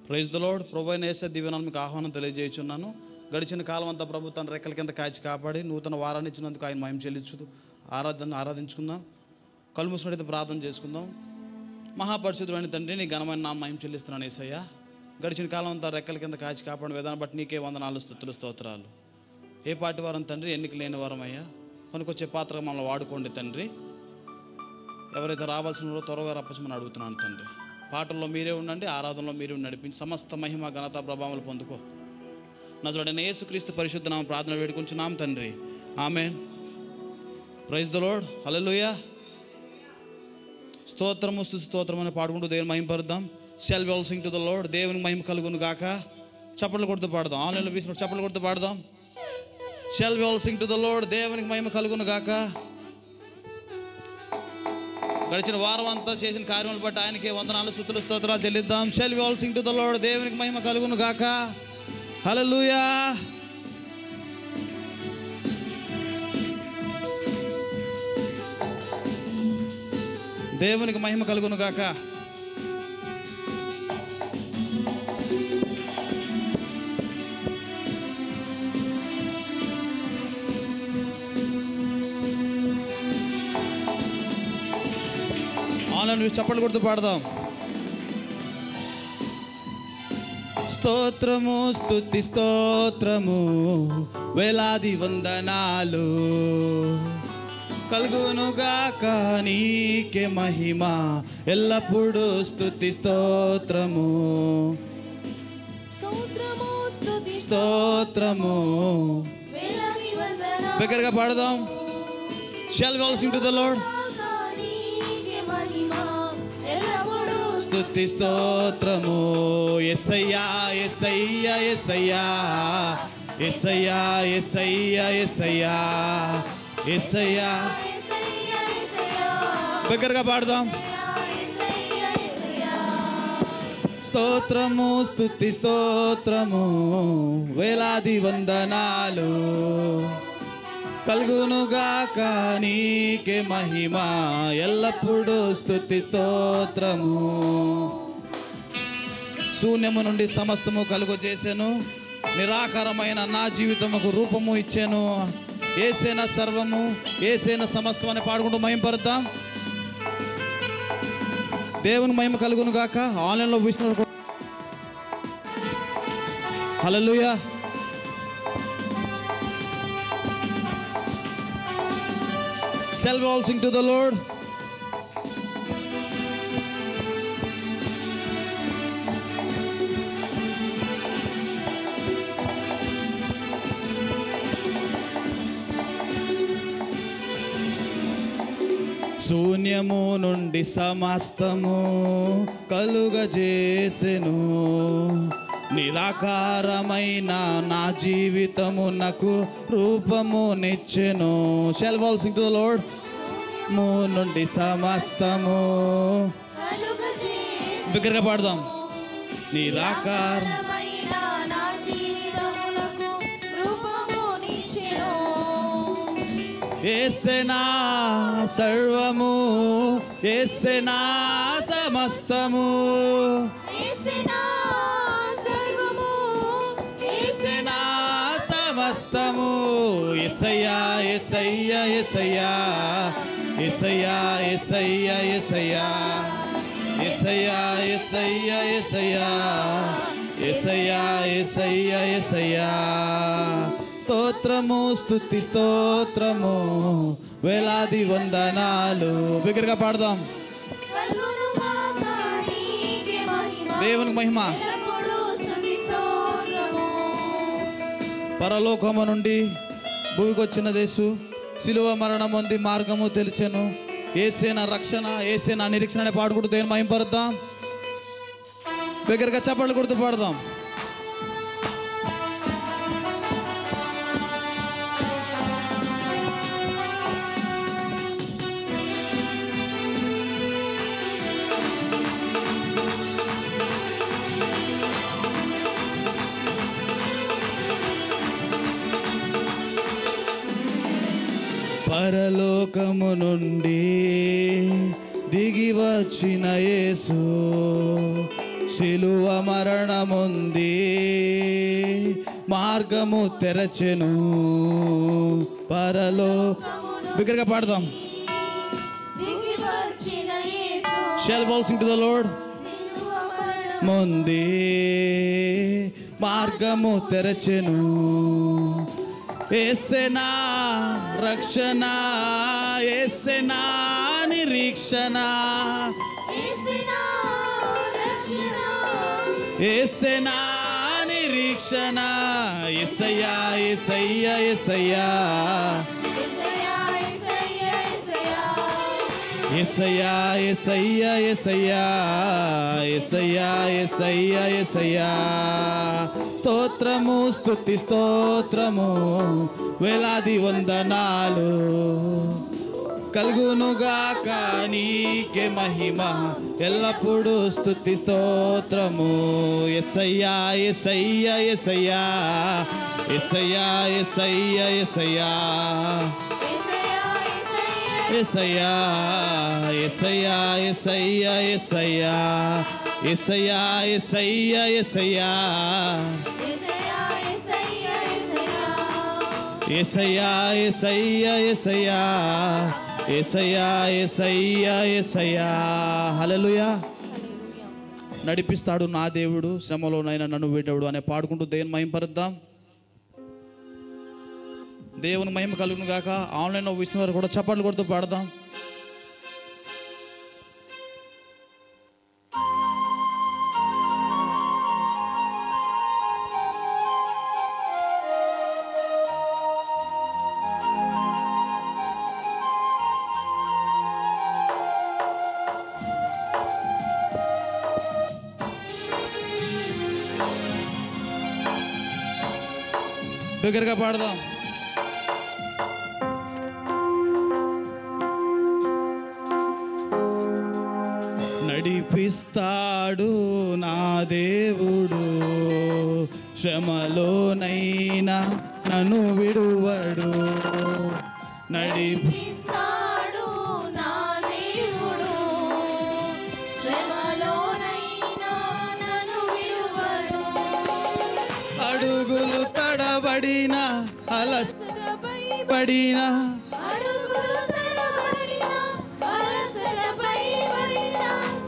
Praise the lord. ప్రభువైన యేసు దివ్యనామమున మీకు ఆహ్వానం తెలియజేయుచున్నాను. గడిచిన కాలం అంతా ప్రభు తన రెక్కల కింద కాచి కాపాడి నూతన వారాన్ని ఇచ్చినందుకు ఆయన మహిమ చెల్లించుతూ ఆరాధించుకుందాం. కళ్ళు మూసినట్లయితే ప్రార్థన చేసుకుందాం. మహాపరిశుద్ధుడైన తండ్రి, నీ ఘనమైన నామం మహిమ చెల్లిస్తున్నాను యేసయ్య. గడిచిన కాలం అంతా రెక్కల కింద కాచి కాపాడిన విధానం బట్టి నీకే వందనాలు, స్తుతులు, స్తోత్రాలు. ఏ పాటి వారం తండ్రి, ఎన్నిక లేని వారం అయ్యా. పనికొచ్చే పాత్రగా మమ్మల్ని వాడుకోండి తండ్రి. ఎవరైతే రావాల్సిన త్వరగా రప్పచమని అడుగుతున్నాను తండ్రి. పాటల్లో మీరే ఉండండి, ఆరాధనలో మీరే నడిపించి సమస్త మహిమ ఘనత ప్రభావాలు పొందుకో. నజరేయుడైన యేసుక్రీస్తు పరిశుద్ధ నామమున ప్రార్థన వేడుకుంటున్నాం తండ్రి. Amen. Praise the Lord. Hallelujah. స్తోత్రము స్తుతి స్తోత్రం అని పాడుకుంటూ దేవుని మహిమపరుద్దాం. Shall we all sing to the Lord. దేవునికి మహిమ కలుగును గాక. చప్పట్లు కొడుతూ పాడదాం. ఆన్లైన్లో వీసిన చప్పట్లు కొడుతూ పాడదాం. Shall we all sing to the Lord. దేవునికి మహిమ కలుగును గాక. గడిచిన వారం అంతా చేసిన కార్యములు బట్టి ఆయనకే వందనాలు, స్తుతులు, స్తోత్రాలు చెల్లిద్దాం. Shall we all sing to the Lord. దేవునికి మహిమ కలుగును గాక. హల్లెలూయా. దేవునికి మహిమ కలుగును గాక. ఆన్లైన్ చప్పట్లు కొడుతూ పాడదాం. స్తోత్రము స్తుతి స్తోత్రము వేలాది వందనాలు కలుగునుగాక నీకే మహిమ ఎల్లప్పుడూ. స్తుతి స్తోత్రము స్తోత్రము బిగ్గరగా పాడదాం. Shall we all sing to the Lord. స్తుతి స్తోత్రము. యేసయ్యా యేసయ్యా యేసయ్యా యేసయ్యా యేసయ్యా యేసయ్యా యేసయ్యా. బిగ్గరగా పాడదాం. స్తోత్రము స్తుతి స్తోత్రము వేలాది వందనాలు కలుగునుగాక నీకే మహిమ ఎల్లప్పుడూ. స్తుతి స్తోత్రము. శూన్యము నుండి సమస్తము కలుగు చేశాను, నిరాకారమైన నా జీవితముకు రూపము ఇచ్చాను. ఏసేన సర్వము ఏసేన సమస్తం అని పాడుకుంటూ మహిమపరుద్దాం. దేవుని మహిమ కలుగును గాక. ఆన్లైన్లో విష్ణు. హల్లెలూయా. Shall we all sing to the Lord? శూన్యము నుండి సమస్తము కలుగజేసెను, నిరాకారమైన నా జీవితము నాకు రూపము నిచ్చెను. Shall we all sing to the Lord. ము నుండి సమస్తము బిగ్గరగా పాడదాం. నిరాకారమైన నా జీవితమునకు రూపము నిచ్చెను. యేసెనా సర్వము యేసెనా సమస్తము సమస్తము. యేసయ్యా యేసయ్యా యేసయ్యా యేసయ్యా యేసయ్యా యేసయ్యా యేసయ్యా యేసయ్యా యేసయ్యా యేసయ్యా యేసయ్యా యేసయ్యా. స్తోత్రము స్తుతి స్తోత్రము వేలాది వందనాలు. బిగ్గరగా పాడదాం. దేవునికి మహిమ. పరలోకము నుండి భూమికి వచ్చిన దేశు శిలువ మరణం పొంది మార్గము తెలిచెను. యేసేన రక్షణ యేసేన నిరీక్షణ అని పాడుకుంటూ దేవుని మహిమపరుద్దాం. బిగ్గరగా చప్పట్లు కొడుతూ పాడదాం. పరలోకము నుండి దిగి వచ్చిన యేసు సిలువ మరణముంది, మార్గము తెరచెను పరలో. బిగ్గరగా పాడదాం. Shall we all sing to the Lord? ముందే మార్గము తెరచెను, యేసనా రక్షణ, యేసనా నిరీక్షణ, యేసనా నిరీక్షణ. యేసయ్యా యేసయ్యా యేసయ్యా, యేసయ్యా యేసయ్యా యేసయ్యా, యేసయ్యా యేసయ్యా యేసయ్యా. స్తోత్రము స్తుతి స్తోత్రము, వేలాది వందనాలు కలుగునుగాక నీకే మహిమ, ఎల్లప్పుడూ స్తుతి స్తోత్రము. యేసయ్యా యేసయ్యా యేసయ్యా, యేసయ్యా యేసయ్యా యేసయ్యా, యేసయ్యా యేసయ్యా యేసయ్యా యేసయ్యా, యేసయ్యా యేసయ్యా యేసయ్యా, యేసయ్యా యేసయ్యా యేసయ్యా, యేసయ్యా యేసయ్యా యేసయ్యా. హల్లెలూయా. నడిపిస్తాడు నా దేవుడు, శ్రమలోనైనా నన్ను వీడవుడు అనే పాడుకుంటూ దేవుని మహిమపరుద్దాం. దేవుని మహిమ కలుగును గాక. ఆన్లైన్లో విషయం వారు కూడా చప్పట్లు కొడుతూ పాడదాం. దగ్గరగా పాడదాం. నడిపిస్తాడు నా దేవుడు, శ్రమలోనైనా నన్ను విడువడు. నడిపిస్తాడు నా దేవుడు, శ్రమలోనైనా నన్ను విడువడు. అడుగులు తడబడిన అలసటపడిన,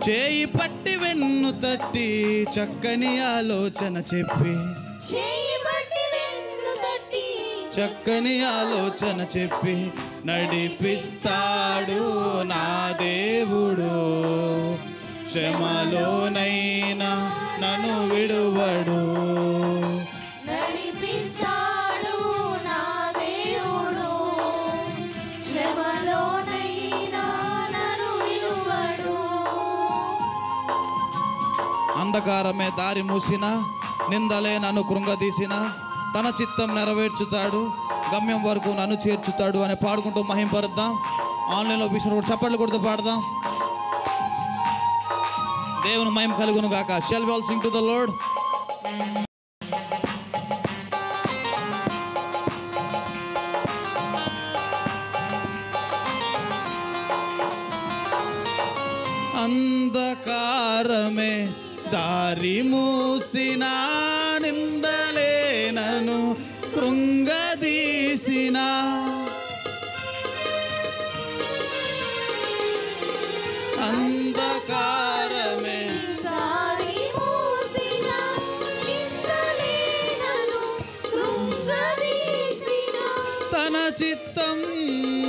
చేయి పట్టి వెన్ను తట్టి చక్కని ఆలోచన చెప్పి, చక్కని ఆలోచన చెప్పి నడిపిస్తాడు నా దేవుడు, శ్రమలోనైనా నన్ను విడువడు. నడిపిస్తాడు నా దేవుడు, శ్రమలోనైనా నన్ను విడువడు. అంధకారమే దారి మూసిన, నిందలే నన్ను కృంగదీసిన, తన చిత్తం నెరవేర్చుతాడు, గమ్యం వరకు నన్ను చేర్చుతాడు అని పాడుకుంటూ మహింపరుద్దాం. ఆన్లైన్లో విషయం చప్పట్లు కొడుతూ పాడదాం. దేవుని మహిమ కలుగును గాక. Shall we all sing to the Lord? అంధకారమే దారి మూసిన, నిందలే నన్ను కృంగదీసిన, అంధకారమే దారి మూసిన, నిందలే నన్ను కృంగదీసిన, తన చిత్తం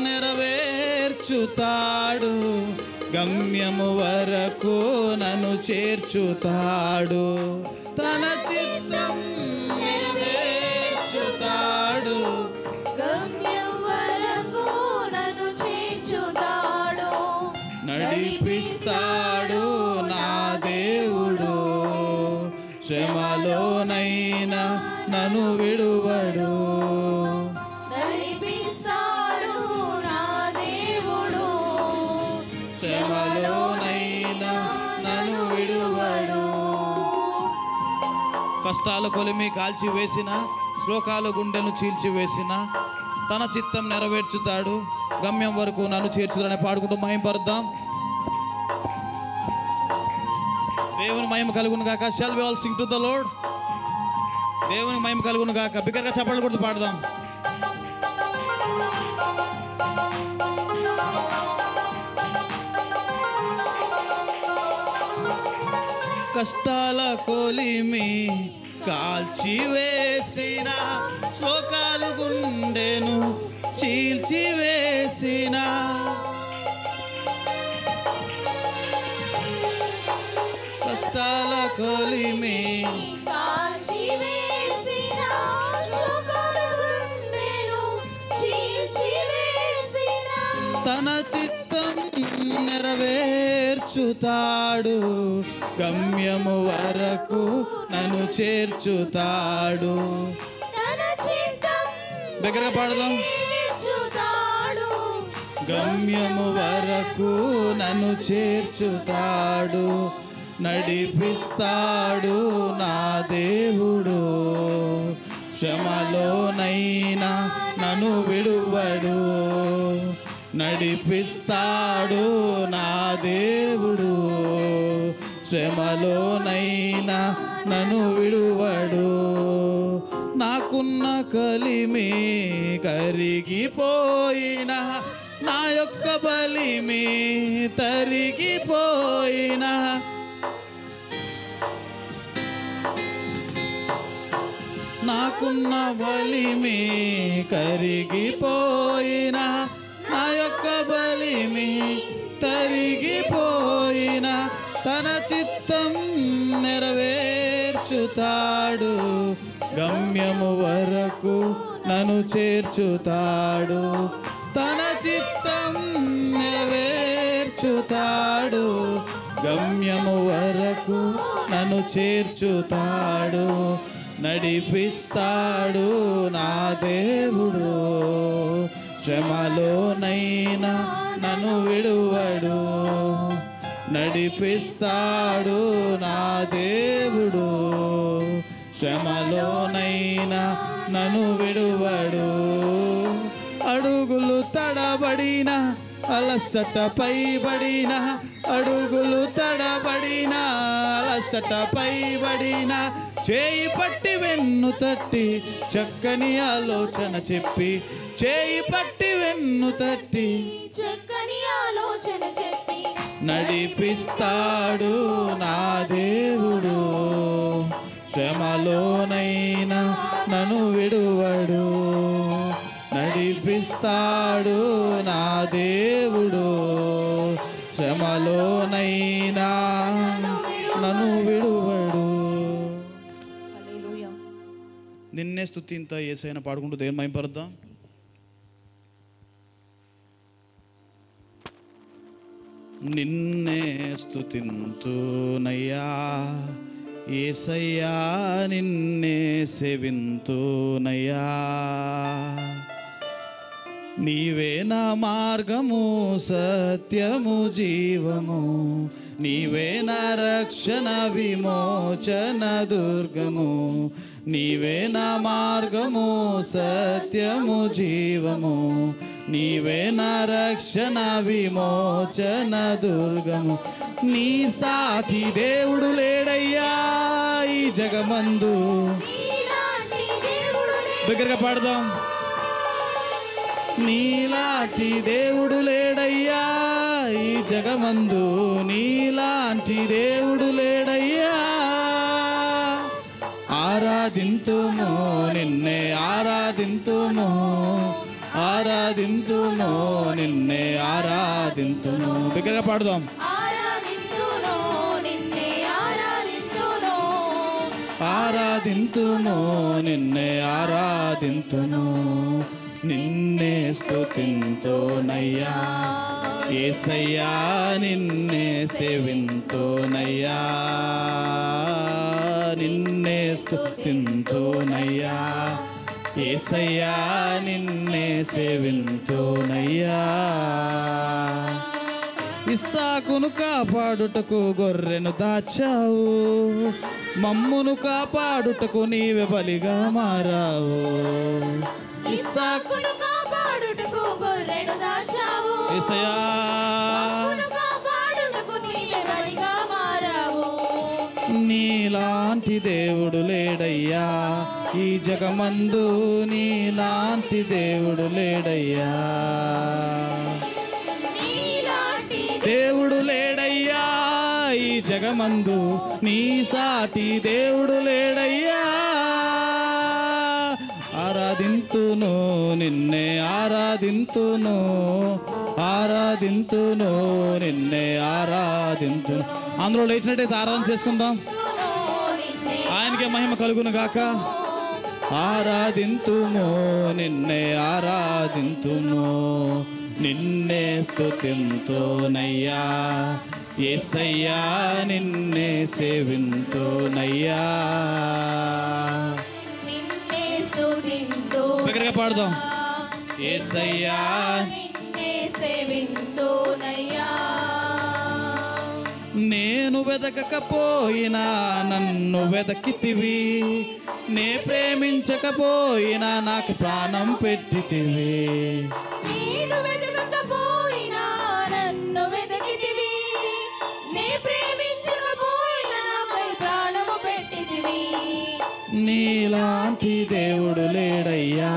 నెరవేర్చుతాడు, గమ్యము వరకు నన్ను చేర్చుతాడు. తన చిత్తం నెరవేర్చుతాడు, గమ్యం వరకు నన్ను చేర్చుతాడు. నడిపిస్తాడు నా దేవుడు, శ్రమలోనైనా నన్ను విడువడు. నడిపిస్తాడు నా దేవుడు, శ్రమలోనైనా నన్ను విడువడు. కష్టాలు కొలిమి కాల్చివేసిన, శ్లోకాలు గుండెను చీల్చివేసిన, తన చిత్తం నెరవేర్చుతాడు, గమ్యం వరకు నన్ను చేర్చుతాడని పాడుకుంటూ మహింపరుద్దాం. దేవుని మహిమ కలుగును గాక. Shall we all sing to the Lord. దేవుని మహిమ కలుగును గాక. బిగ్గరగా చప్పట్లు కొడుతూ పాడదాం. కష్టాల కొలిమి కాల్చివేసిన, శ్లోకాలు గుండెను చీల్చివేసిన, కష్టాల కొలిమి తన చిత్తం నెరవేర్చుతాడు, గమ్యము వరకు నన్ను చేర్చుతాడు. దగ్గరగా పాడదాం. గమ్యము వరకు నన్ను చేర్చుతాడు, నడిపిస్తాడు నా దేవుడు. శ్రమలోనైనా నన్ను విడువడు, నడిపిస్తాడు నా దేవుడు. శ్రమలోనైనా నన్ను విడువడు. నాకున్న కలిమి కరిగిపోయిన, నా యొక్క బలిమి తరిగిపోయిన, నాకున్న బలిమి కరిగిపోయిన, నా యొక్క బలిమి తరిగిపోయిన, తన చిత్తం నెరవేర్చుతాడు, గమ్యము వరకు నన్ను చేర్చుతాడు. తన చిత్తం నెరవేర్చుతాడు, గమ్యము వరకు నన్ను చేర్చుతాడు, నడిపిస్తాడు నా దేవుడు. శ్రమలోనైనా నన్ను విడువడు, నడిపిస్తాడు నా దేవుడు. శ్రమలోనైనా నన్ను విడువడు. అడుగులు తడబడిన, అలసట పైబడిన, అడుగులు తడబడిన, అలసట పైబడిన, చేయి పట్టి వెన్ను తట్టి చక్కని ఆలోచన చెప్పి, చేయి పట్టి వెన్ను తట్టి చక్కని ఆలోచన చెప్పి, నడిపిస్తాడు నా దేవుడు. శ్రమలోనైనా నన్ను విడువడు, నడిపిస్తాడు నా దేవుడు. శ్రమలోనైనా నన్ను విడువడు. నిన్నే స్తుతింత యేసయ్యను పాడుకుంటూ దేవుని మహిమపరుద్దాం. నిన్నే స్తుతింతునయ్యా యేసయ్యా, నిన్నే సేవింతునయ్యా. నీవే నా మార్గము, సత్యము, జీవము, నీవే నా రక్షణ, విమోచన, దుర్గము. నీవే నా మార్గము, సత్యము, జీవము, నీవే నా రక్షణ, విమోచన, దుర్గము. నీ సాటి దేవుడు లేడయ్యా ఈ జగమందు. దగ్గరగా పాడదాం. నీలాంటి దేవుడు లేడయ్యా ఈ జగమందు, నీలాంటి దేవుడు లేడయ్యా. ఆరాధింతుము నిన్నే, ఆరాధింతుము, ఆరాధింతుము నిన్నే, ఆరాధింతుము. దగ్గరగా పాడదాం. ఆరాధింతుము నిన్నే, ఆరాధింతుము, నిన్నే స్తుతింతునయ్యా యేసయ్యా, నిన్నే సేవింతునయ్యా, నిన్నే స్తుతింతునయ్యా యేసయ్యా, నిన్నే సేవింతునయ్యా. ఇస్సాకును కాపాడుటకు గొర్రెను దాచావు, మమ్మును కాపాడుటకు నీవే బలిగా మారావు. ఇస్సాకును కాపాడుటకు గొర్రెను దాచావు, యేసయ్యా మమ్మును కాపాడుటకు నీవే బలిగా మారావు. నీలాంటి దేవుడు లేడయ్యా ఈ జగమందు, నీలాంటి దేవుడు లేడయ్యా. దేవుడు లేడయ్యా ఈ జగమందు, నీ సాటి దేవుడు లేడయ్యా. ఆరాధింతును నిన్నే ఆరాధింతును, ఆరాధింతును నిన్నే ఆరాధింతును. అందులో లేచినట్టయితే ఆరాధన చేసుకుందాం. ఆయనకే మహిమ కలుగును గాక. ఆరాధింతుము నిన్నే ఆరాధింతుము, నిన్నే స్తుతింతునయ్యా యేసయ్యా, నిన్నే సేవింతునయ్యా. దగ్గరగా పాడదాం. యేసయ్యా నిన్నే సేవింతునయ్యా. నేను వెదకకపోయినా నన్ను వెదకితివి, నే ప్రేమించకపోయినా నాకు ప్రాణం పెట్టితివి. నేను వెదకకపోయినా నన్ను వెదకితివి, నే ప్రేమించకపోయినా నాకై ప్రాణము పెట్టితివి. నీలాంటి దేవుడు లేడయ్యా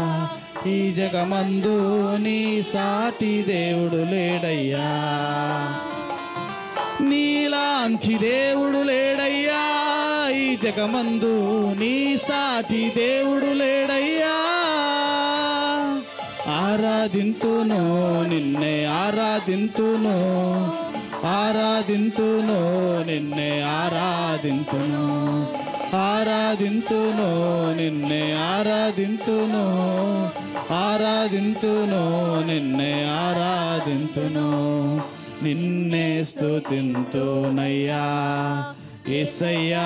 ఈ జగమందు, నీ సాటి దేవుడు లేడయ్యా. నీలాంటి దేవుడు లేడయ్యా ఈ జగమందు, నీ సాటి దేవుడు లేడయ్యా. ఆరాధింతును నిన్నే ఆరాధింతును, ఆరాధింతును నిన్నే ఆరాధింతును, ఆరాధింతును నిన్నే ఆరాధింతును, ఆరాధింతును నిన్నే ఆరాధింతును, నిన్నే స్తుతింతునయ్యా యేసయ్యా,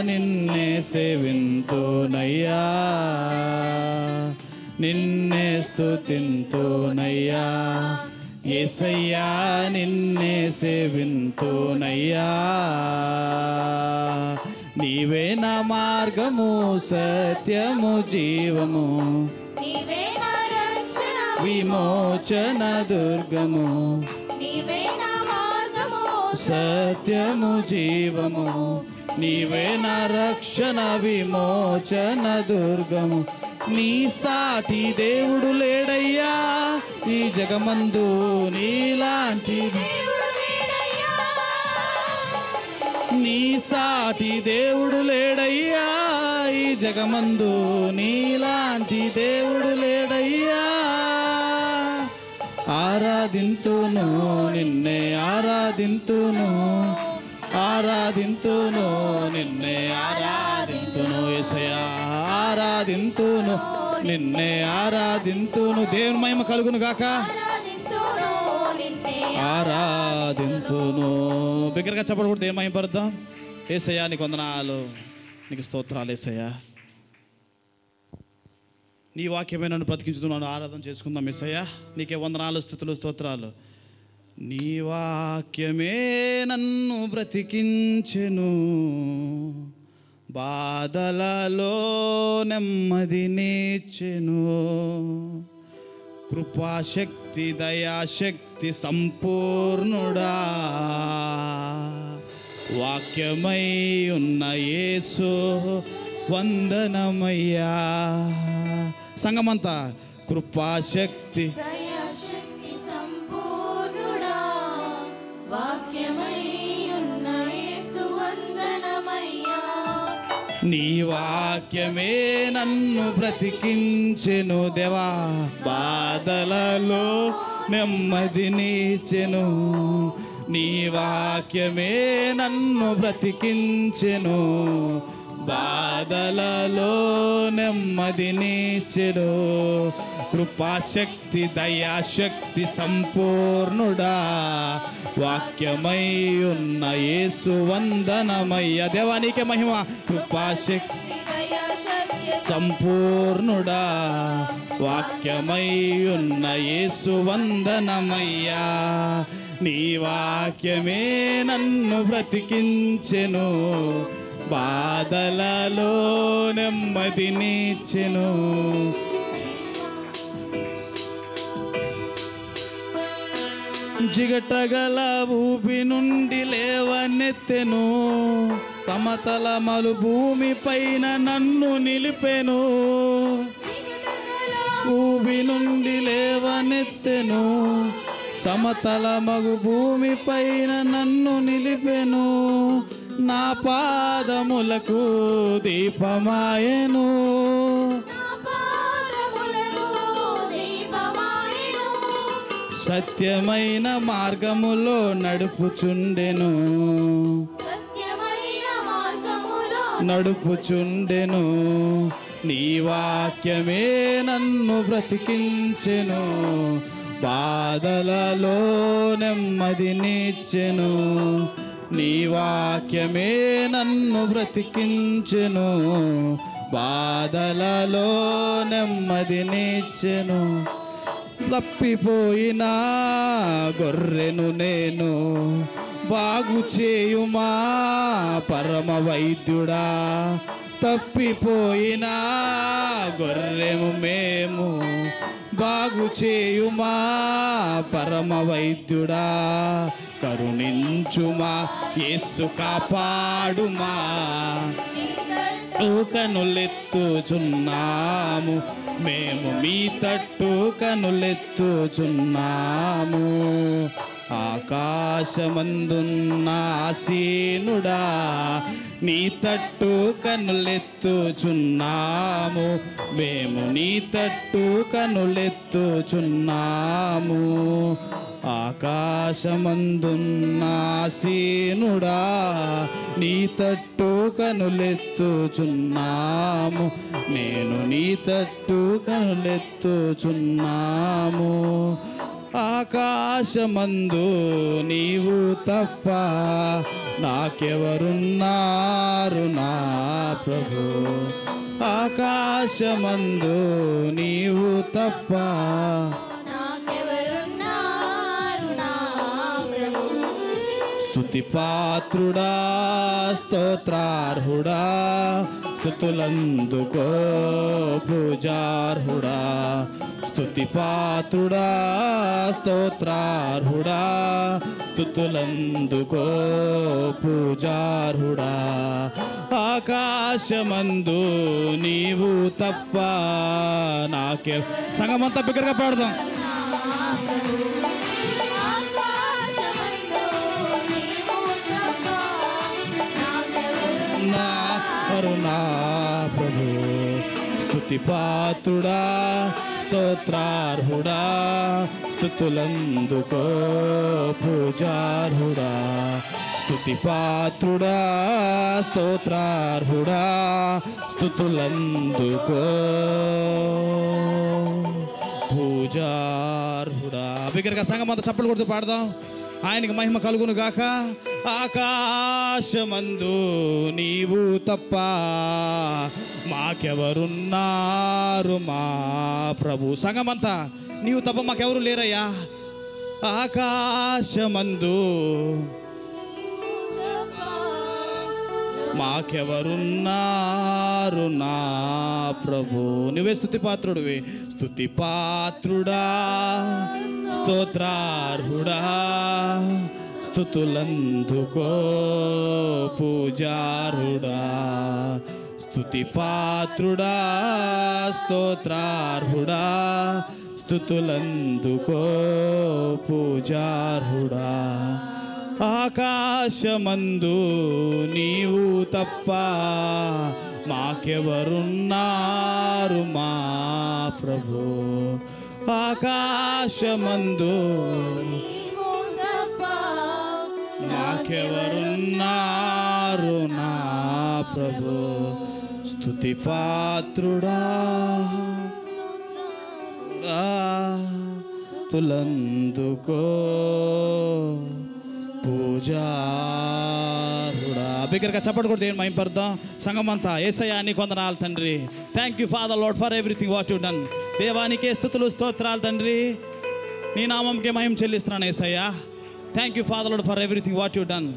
నిన్నే సేవింతునయ్యా, నిన్నే స్తుతింతునయ్యా యేసయ్యా, నిన్నే సేవింతునయ్యా. నీవే నా మార్గము సత్యము జీవము, నీవే నా రక్షణ విమోచన దుర్గము, నీవే నా మార్గము సత్యము జీవము, నీవే నా రక్షణ విమోచన దుర్గము. నీ సాటి దేవుడు లేడయ్యా ఈ జగమందు, నీలాంటి దేవుడు లేడయ్యా. నీ సాటి దేవుడు లేడయ్యా ఈ జగమందు, నీలాంటి దేవుడు లేడయ్యా. ఆరాధింతును నిన్నే ఆరాధింతును, ఆరాధింతును నిన్నే ఆరాధింతును యేసయ్యా, ఆరాధింతును నిన్నే ఆరాధింతును. దేవుని మహిమ కలుగును గాక. ఆరాధింతును నిన్నే ఆరాధింతును. బిగ్గరగా చెప్పడం కూడా దేవుని మహిమ పరుద్దాం. యేసయ్యా నీకు వందనాలు, నీకు స్తోత్రాలు యేసయ్యా. నీ వాక్యమే నన్ను బ్రతికించుతున్నాను, ఆరాధన చేసుకుందాం యేసయ్యా. నీకే వందనాలు స్తుతులు స్తోత్రాలు. నీ వాక్యమే నన్ను బ్రతికించెను, బాధలలో నెమ్మదినిచ్చెను. కృపాశక్తి దయాశక్తి సంపూర్ణుడా, వాక్యమై ఉన్న యేసు వందనమయ్యా. సంగమంతా కృపాశక్తి దయాశక్తి సంపూర్ణుడా, వాక్యమై ఉన్న యేసు వందనమయ్యా. నీ వాక్యమే నన్ను బ్రతికించెను దేవా, బాధలలో నెమ్మదినిచ్చెను. నీ వాక్యమే నన్ను బ్రతికించెను, బాధలలో నెమ్మదినిచ్చెను. కృపాశక్తి దయాశక్తి సంపూర్ణుడా, వాక్యమై ఉన్న యేసు వందనమయ్య. దేవానికే మహిమ. కృపాశక్తి సంపూర్ణుడా, వాక్యమై ఉన్న యేసు వందనమయ్యా. నీ వాక్యమే నన్ను బ్రతికించెను, బాధలలో నెమ్మదినిచ్చెను. జిగటగల ఊపి నుండి లేవనెత్తెను, సమతలమలు భూమి పైన నన్ను నిలిపెను, ఊబి నుండి లేవనెత్తెను. సమతలమగు భూమి పైన నన్ను నిలిపెను, నా పాదములకు దీపమాయెను. సత్యమైన మార్గములో నడుపుచుండెను, నడుపుచుండెను. నీ వాక్యమే నన్ను బ్రతికించెను, బాధలలో నెమ్మదినిచ్చెను. నీ వాక్యమే నన్ను బ్రతికించెను, బాధలలో నెమ్మదినిచ్చెను. తప్పిపోయిన గొర్రెను నేను, బాగు చేయుమా పరమ వైద్యుడా. తప్పిపోయిన గొర్రెము మేము, బాగు చేయుమా పరమ వైద్యుడా. కరుణించుమా యేసు కాపాడుమా, కనులెత్తుచున్నాము మేము మీ తట్టు కనులెత్తుచున్నాము. ఆకాశమందున్న ఆసీనుడా, నీ తట్టు కనులెత్తుచున్నాము మేము నీ తట్టు కనులెత్తుచున్నాము. ఆకాశమందున్న ఆసీనుడా, నీ తట్టు కనులెత్తుచున్నాము నేను నీ తట్టు కనులెత్తుచున్నాము. ఆకాశమందు నీవు తప్ప నాకెవరున్నారు నా ప్రభు. ఆకాశమందు నీవు తప్ప స్తుతి పాత్రుడా, స్తోత్రార్హుడా, స్తుతులందుకో పూజార్హుడా. స్తుతి పాత్రుడా, స్తోత్రార్హుడా, స్తుతులందుకో పూజార్హుడా. ఆకాశమందు నీవు తప్ప నాకే. సంగమంతా బిగ్గరగా పాడదాం. నా ప్రభు స్తుతి పాత్రుడా, స్తోత్రార్హుడా, స్తుతులందుకో పూజార్హుడా. స్తుతి పాత్రుడా, స్తోత్రార్హుడా, స్తుతులందుకో పూజార్హుడా. బిగ్గరగా సంగమంతా చప్పట్లు కొడుతూ పాడదాం. ఆయనకి మహిమ కలుగును గాక. ఆకాశమందు నీవు తప్ప మాకెవరున్నారు మా ప్రభు. సంగమంతా నీవు తప్ప మాకెవరు లేరయ్యా. ఆకాశమందు మాకెవరున్నారు నా ప్రభు. నువ్వే స్తుతి పాత్రుడివి. స్తుతి పాత్రుడా, స్తోత్రార్హుడా, స్తుతులందుకో పూజార్హుడా. స్తుతి పాత్రుడా, స్తోత్రార్హుడా, స్తుతులందుకో పూజార్హుడా. ఆకాశమందు నీవు తప్ప మాకెవరున్నారు మా ప్రభు. ఆకాశమందు మాకెవరున్నారు నా ప్రభు. స్తుతి పాత్రుడా, తులందుకో పూజారుడా. బిగ్గరగా చప్పట్లు కొడితే మహిమ పడదాం. సంగమంతా యేసయ్యా నీకు వందనాలు తండ్రి. Thank you father Lord for everything what you done. దేవానికే స్తుతులు స్తోత్రాలు తండ్రి. నీ నామంకే మహిమ చెల్లిస్తున్నాను Yesayya. Thank you father Lord for everything what you done.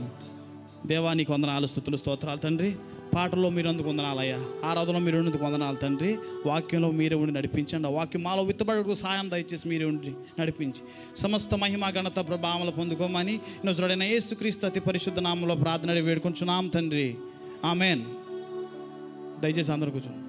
దేవానికి వందనాలు స్తుతులు స్తోత్రాలు తండ్రి. పాటల్లో మీరు అందుకు వందనాలయ్యా. ఆరాధనలో మీరు ఉన్నందుకు వందనాలు తండ్రి. వాక్యంలో మీరే ఉండి నడిపించండి. ఆ వాక్యం మాలో విత్తబడుకు సాయం దయచేసి మీరే ఉండి నడిపించి సమస్త మహిమ ఘనత ప్రభావములు పొందుకోమని నజరుడైన యేసుక్రీస్తు అతి పరిశుద్ధ నామంలో ప్రార్థన వేడుకొంచున్నాం తండ్రి. ఆమేన్. దయచేసి అందరూ కూర్చోండి.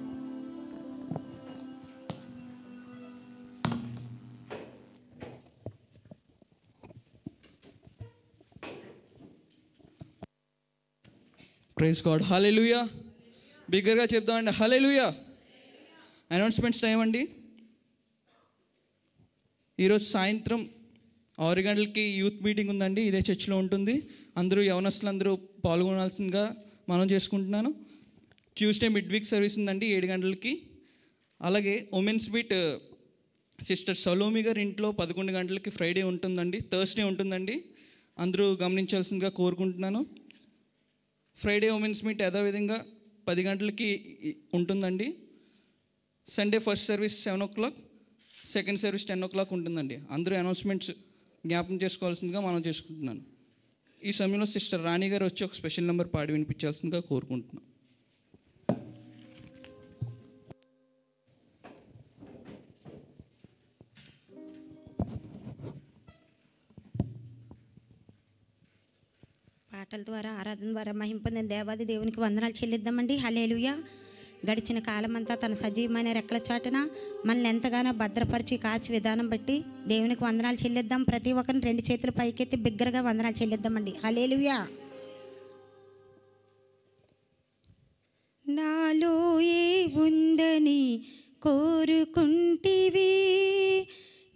Praise God. హల్లెలూయా. బిగ్గరగా చెప్దామండి, హల్లెలూయా. అనౌన్స్మెంట్స్ టైం అండి. ఈరోజు సాయంత్రం 6 గంటలకి యూత్ మీటింగ్ ఉందండి. ఇదే చర్చిలో ఉంటుంది. అందరూ యవనస్తులందరూ పాల్గొనాల్సిందిగా మనం చేసుకుంటున్నాను. ట్యూస్డే మిడ్ వీక్ సర్వీస్ ఉందండి 7 గంటలకి. అలాగే ఉమెన్స్ మీట్ సిస్టర్ సలోమి గారి ఇంట్లో 11 గంటలకి ఫ్రైడే ఉంటుందండి, థర్స్డే ఉంటుందండి. అందరూ గమనించాల్సిందిగా కోరుకుంటున్నాను. ఫ్రైడే ఉమెన్స్ మీట్ యథావిధంగా 10 గంటలకి ఉంటుందండి. Sunday first service 7 o'clock, second service 10 o'clock ఉంటుందండి. అందరూ అనౌన్స్మెంట్స్ జ్ఞాపకం చేసుకోవాల్సిందిగా మనం చేసుకుంటున్నాను. ఈ సమయంలో సిస్టర్ రాణి గారు వచ్చి ఒక స్పెషల్ నెంబర్ పాడి వినిపించాల్సిందిగా కోరుకుంటున్నాను. పాటల ద్వారా ఆరాధన ద్వారా మహిమ పొందిన దేవాది దేవునికి వందనాలు చెల్లిద్దామండి. హల్లెలూయా. గడిచిన కాలమంతా తన సజీవమైన రెక్కల చాటున మనల్ని ఎంతగానో భద్రపరిచి కాచి విధానం బట్టి దేవునికి వందనాలు చెల్లిద్దాం. ప్రతి ఒక్కరిని 2 చేతులు పైకెత్తి బిగ్గరగా వందనాలు చెల్లిద్దామండి. హల్లెలూయా. నాలో ఏ ఉందని కోరుకుంటివి,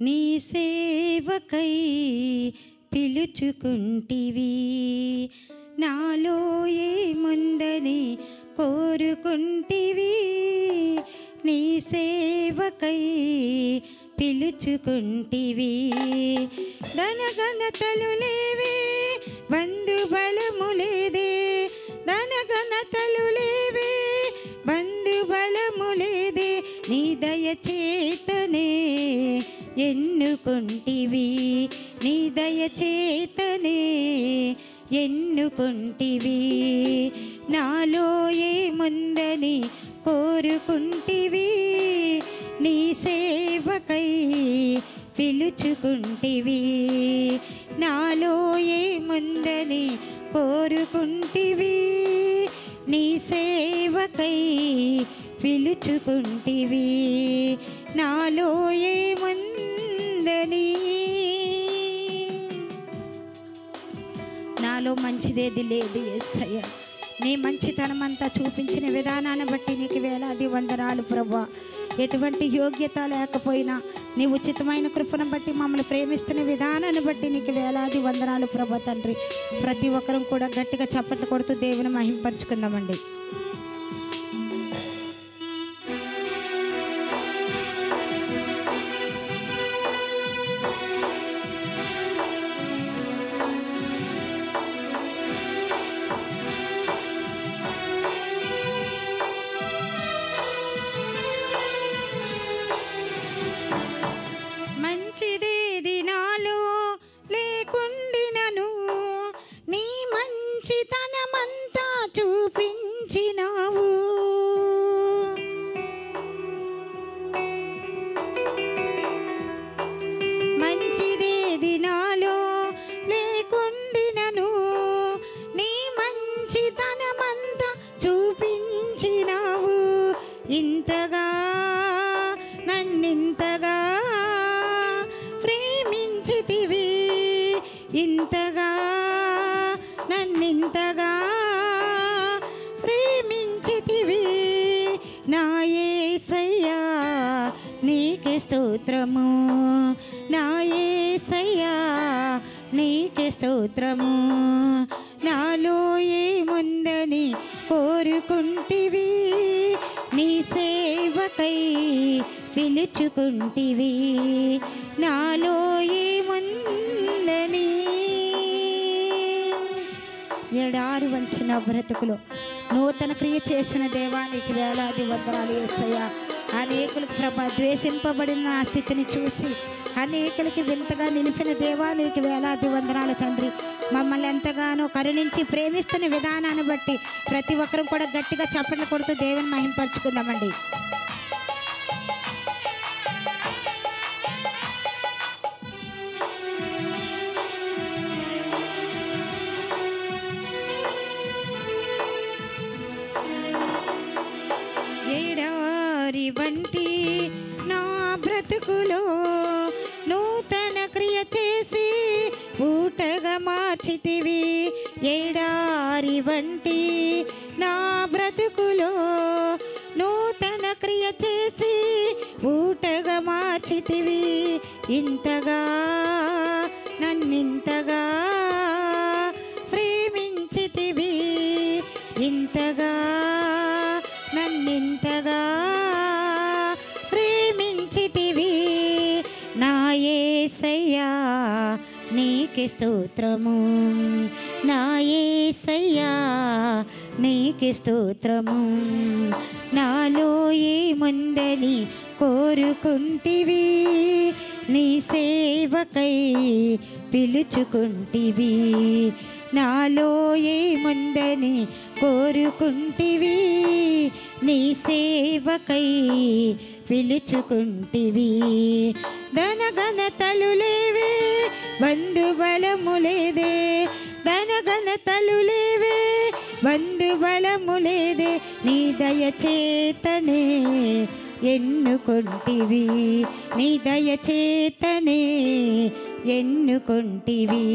నీ సేవకై పిలుచుకుంటివి. నాలో ఏముందని కోరుకుంటివి, నీ సేవకై పిలుచుకుంటివి. ధనఘనతలు లేవే, బంధుబలము లేదే, ధనఘనతలు లేవే, బంధుబలము లేదే, నీ దయచేతనే ఎన్నుకుంటివి, నీ దయచేతనే ఎన్నుకుంటివి. నాలో ఏముందని కోరుకుంటివి, నీ సేవకై పిలుచుకుంటివి. నాలో ఏముందని కోరుకుంటివి, నీ సేవకై పిలుచుకుంటివి. నాలో ఏముందని, నాలో మంచిదేది లేదు యేసయ్య. నీ మంచితనం అంతా చూపించిన విధానాన్ని బట్టి నీకు వేలాది వందనాలు ప్రభువా. ఎటువంటి యోగ్యత లేకపోయినా నీ ఉచితమైన కృపను బట్టి మమ్మల్ని ప్రేమిస్తున్న విధానాన్ని బట్టి నీకు వేలాది వందనాలు ప్రభా తండ్రి. ప్రతి ఒక్కరం కూడా గట్టిగా చప్పట్లు కొడుతూ దేవుని మహింపరుచుకుందామండి. మంచిదేది నాలో లేకుండినను, నీ మంచితనమంతా చూపించినావు. మంచిదేది నాలో లేకుండినను, నీ మంచితనమంతా చూపించినావు. ఇంతగా నన్నింతగా ప్రేమించితివి, ఇంతగా నన్నింతగా ప్రేమించితివి. నా యేసయ్యా నీకే స్తోత్రము, నా యేసయ్యా నీకే స్తోత్రము. నాలో ఏముందని కోరుకుంటివి, నీ సేవకై పిలుచుకుంటివి. నాలో ఏముందని, ఎడారి వంటి నా బ్రతుకులో నూతన క్రియ చేసిన దేవానికి వేలాది వందనాలు యేసయ్యా. అనేకులకు ప్రభా ద్వేషింపబడిన నా స్థితిని చూసి అనేకులకి వింతగా నిలిపిన దేవానికి వేలాది వందనాలు తండ్రి. మమ్మల్ని ఎంతగానో కరుణించి ప్రేమిస్తున్న విధానాన్ని బట్టి ప్రతి ఒక్కరూ కూడా గట్టిగా చప్పట్లు కొడుతూ దేవుని మహింపరుచుకుందామండి. వంటి నా బ్రతుకులో నూతన క్రియ చేసి ఊటగా మార్చితివి. ఎడారి వంటి నా బ్రతుకులో నూతన క్రియ చేసి ఊటగా మార్చితివి. ఇంతగా నన్నింతగా ప్రేమించితివి, ఇంతగా నన్నింతగా ప్రేమించితివి. నా యేసయ్యా నీకే స్తోత్రము, నా యేసయ్యా నీకే స్తోత్రము. నాలో ఏముందని కోరుకుంటివి, నీ సేవకై పిలుచుకుంటివి. నాలో ఏముందని కోరుకుంటివి, నీ సేవకై పిలుచుకుంటివి. ధనఘనతలు లేవే, బంధుబలము లేదే, ధనఘనతలు లేవే, బంధుబలము లేదే, నీ దయచేతనే ఎన్నుకొంటివి, నీ దయచేతనే ఎన్నుకొంటివి.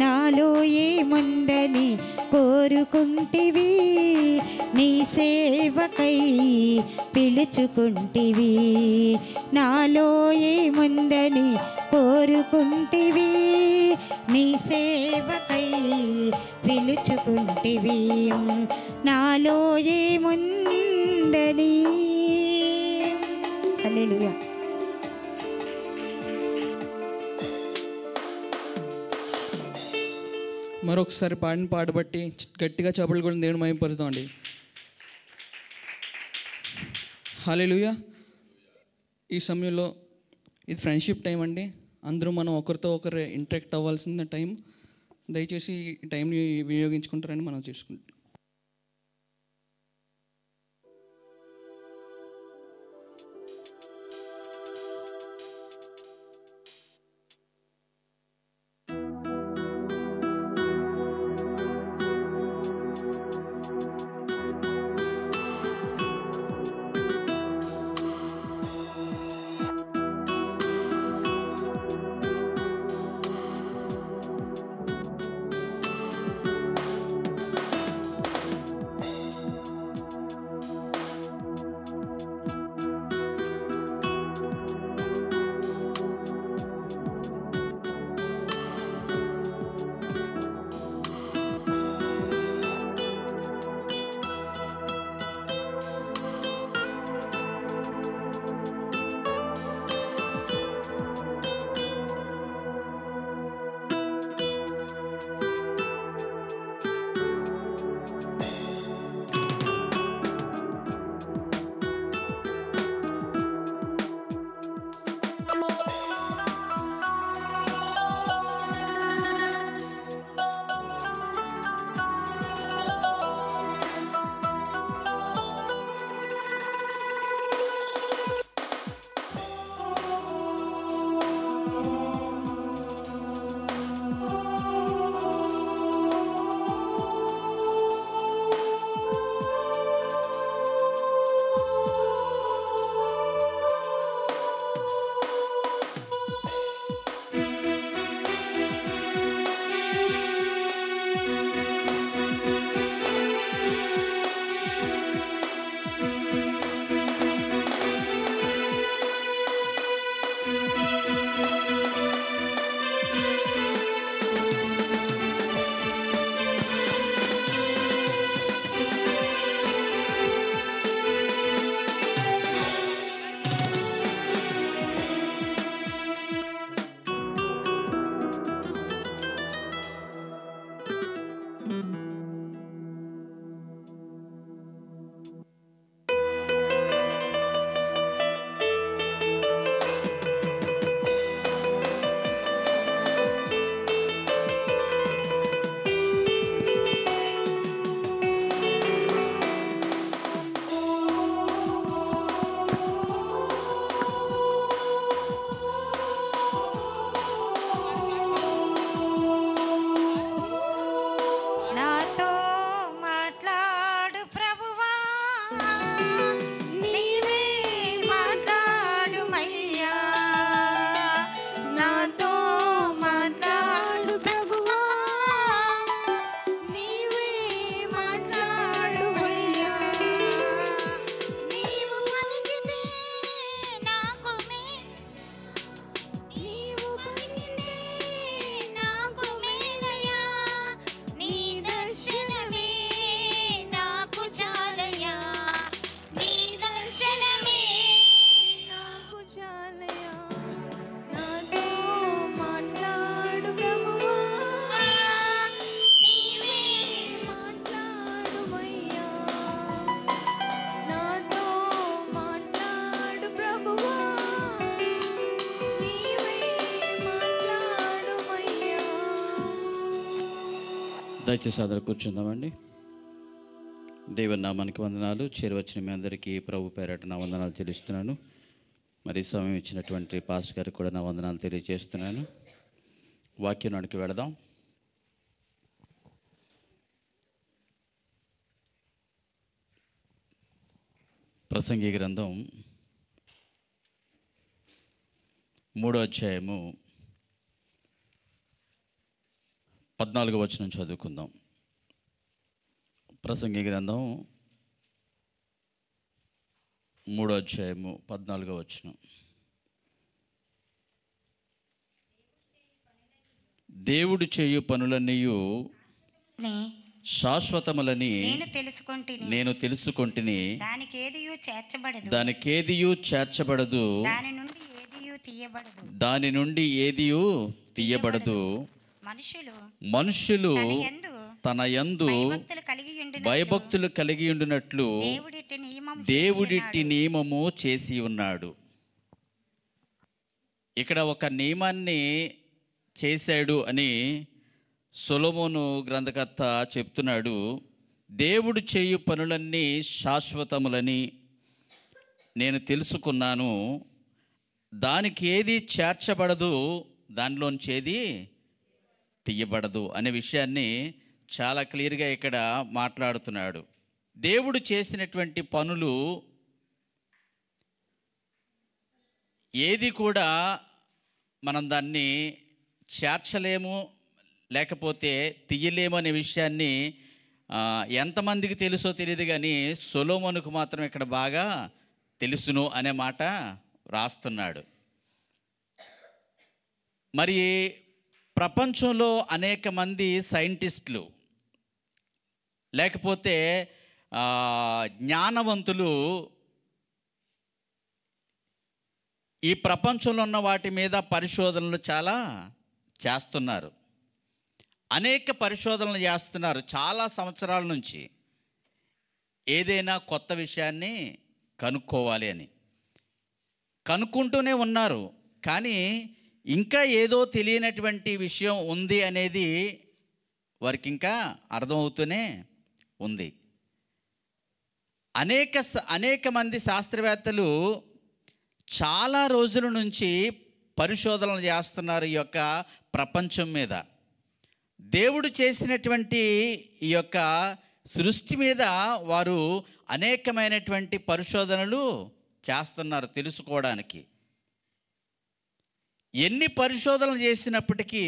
నాలో ఏముందని కోరుకుంటివి, నీ సేవకై పిలుచుకుంటివి. నాలో ఏముందని కోరుకుంటివి, నీ సేవకై పిలుచుకుంటివి. నాలో ఏముందని. హల్లెలూయా. మరొకసారి పాడిన పాట బట్టి గట్టిగా చప్పట్లు కూడా దేవుని మహిమపరుస్తామండి. హల్లెలూయా. ఈ సమయంలో ఇది ఫ్రెండ్షిప్ టైం అండి. అందరూ మనం ఒకరితో ఒకరు ఇంటరాక్ట్ అవ్వాల్సిన టైం. దయచేసి ఈ టైంని వినియోగించుకుంటారని మనం చేసుకుంటాం. దయచేసి అందరూ కూర్చుందామండి. దేవుని నామానికి వందనాలు. చేరువచ్చిన మీ అందరికీ ప్రభు పేరట నా వందనాలు చెల్లిస్తున్నాను. మరి సమయం ఇచ్చినటువంటి పాస్టర్ గారికి కూడా నా వందనాలు తెలియజేస్తున్నాను. వాక్యానికి వెళదాం. ప్రసంగి గ్రంథం 3వ అధ్యాయము 14వ వచనం చదువుకుందాం. ప్రసంగి గ్రంథం 3వ అధ్యాయము 14వ వచనం. దేవుడు చేయు పనులన్నీయు శాశ్వతములని నేను తెలుసుకొంటిని, దానికేదియు చేర్చబడదు, దాని నుండి ఏదియు తీయబడదు. మనుషులు తన యందు భయభక్తులు కలిగి ఉండునట్లు దేవుడిట్టి నియమము చేసి ఉన్నాడు. ఇక్కడ ఒక నియమాన్ని చేశాడు అని సొలొమోను గ్రంథకర్త చెప్తున్నాడు. దేవుడు చేయు పనులన్నీ శాశ్వతములని నేను తెలుసుకున్నాను, దానికి ఏది చేర్చబడదు, దానిలోంచి ఏది తీయబడదు అనే విషయాన్ని చాలా క్లియర్గా ఇక్కడ మాట్లాడుతున్నాడు. దేవుడు చేసినటువంటి పనులు ఏది కూడా మనం దాన్ని చేర్చలేము, లేకపోతే తీయలేము అనే విషయాన్ని ఎంతమందికి తెలుసో తెలియదు, కానీ సొలొమోనుకు మాత్రం ఇక్కడ బాగా తెలుసును అనే మాట రాస్తున్నాడు. మరి ప్రపంచంలో అనేక మంది సైంటిస్టులు లేకపోతే జ్ఞానవంతులు ఈ ప్రపంచంలో ఉన్న వాటి మీద పరిశోధనలు చాలా చేస్తున్నారు. అనేక పరిశోధనలు చేస్తున్నారు చాలా సంవత్సరాల నుంచి, ఏదైనా కొత్త విషయాన్ని కనుక్కోవాలి అని కనుక్కుంటూనే ఉన్నారు. కానీ ఇంకా ఏదో తెలియనటువంటి విషయం ఉంది అనేది వారికి ఇంకా అర్థమవుతూనే ఉంది. అనేక మంది శాస్త్రవేత్తలు చాలా రోజుల నుంచి పరిశోధనలు చేస్తున్నారు ఈ యొక్క ప్రపంచం మీద. దేవుడు చేసినటువంటి ఈ యొక్క సృష్టి మీద వారు అనేకమైనటువంటి పరిశోధనలు చేస్తున్నారు తెలుసుకోవడానికి. ఎన్ని పరిశోధనలు చేసినప్పటికీ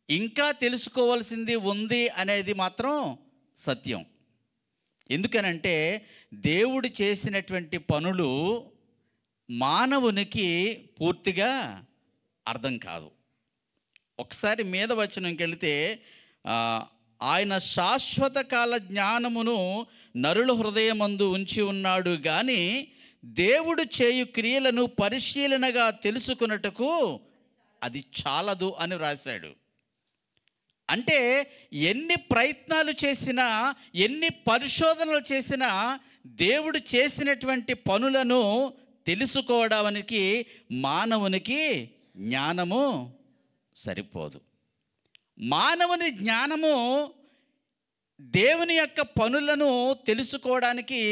ఇంకా తెలుసుకోవాల్సింది ఉంది అనేది మాత్రం సత్యం. ఎందుకనంటే దేవుడు చేసినటువంటి పనులు మానవునికి పూర్తిగా అర్థం కాదు. ఒకసారి మీద వచనంకి వెళితే, ఆయన శాశ్వత కాల జ్ఞానమును నరుల హృదయమందు ఉంచి ఉన్నాడు, కానీ దేవుడు చేయు క్రియలను పరిశీలనగా తెలుసుకున్నట్టుకు అది చాలదు అని రాశాడు. అంటే ఎన్ని ప్రయత్నాలు చేసినా, ఎన్ని పరిశోధనలు చేసినా దేవుడు చేసినటువంటి పనులను తెలుసుకోవడానికి మానవునికి జ్ఞానము సరిపోదు. మానవుని జ్ఞానము దేవుని యొక్క పనులను తెలుసుకోవడానికి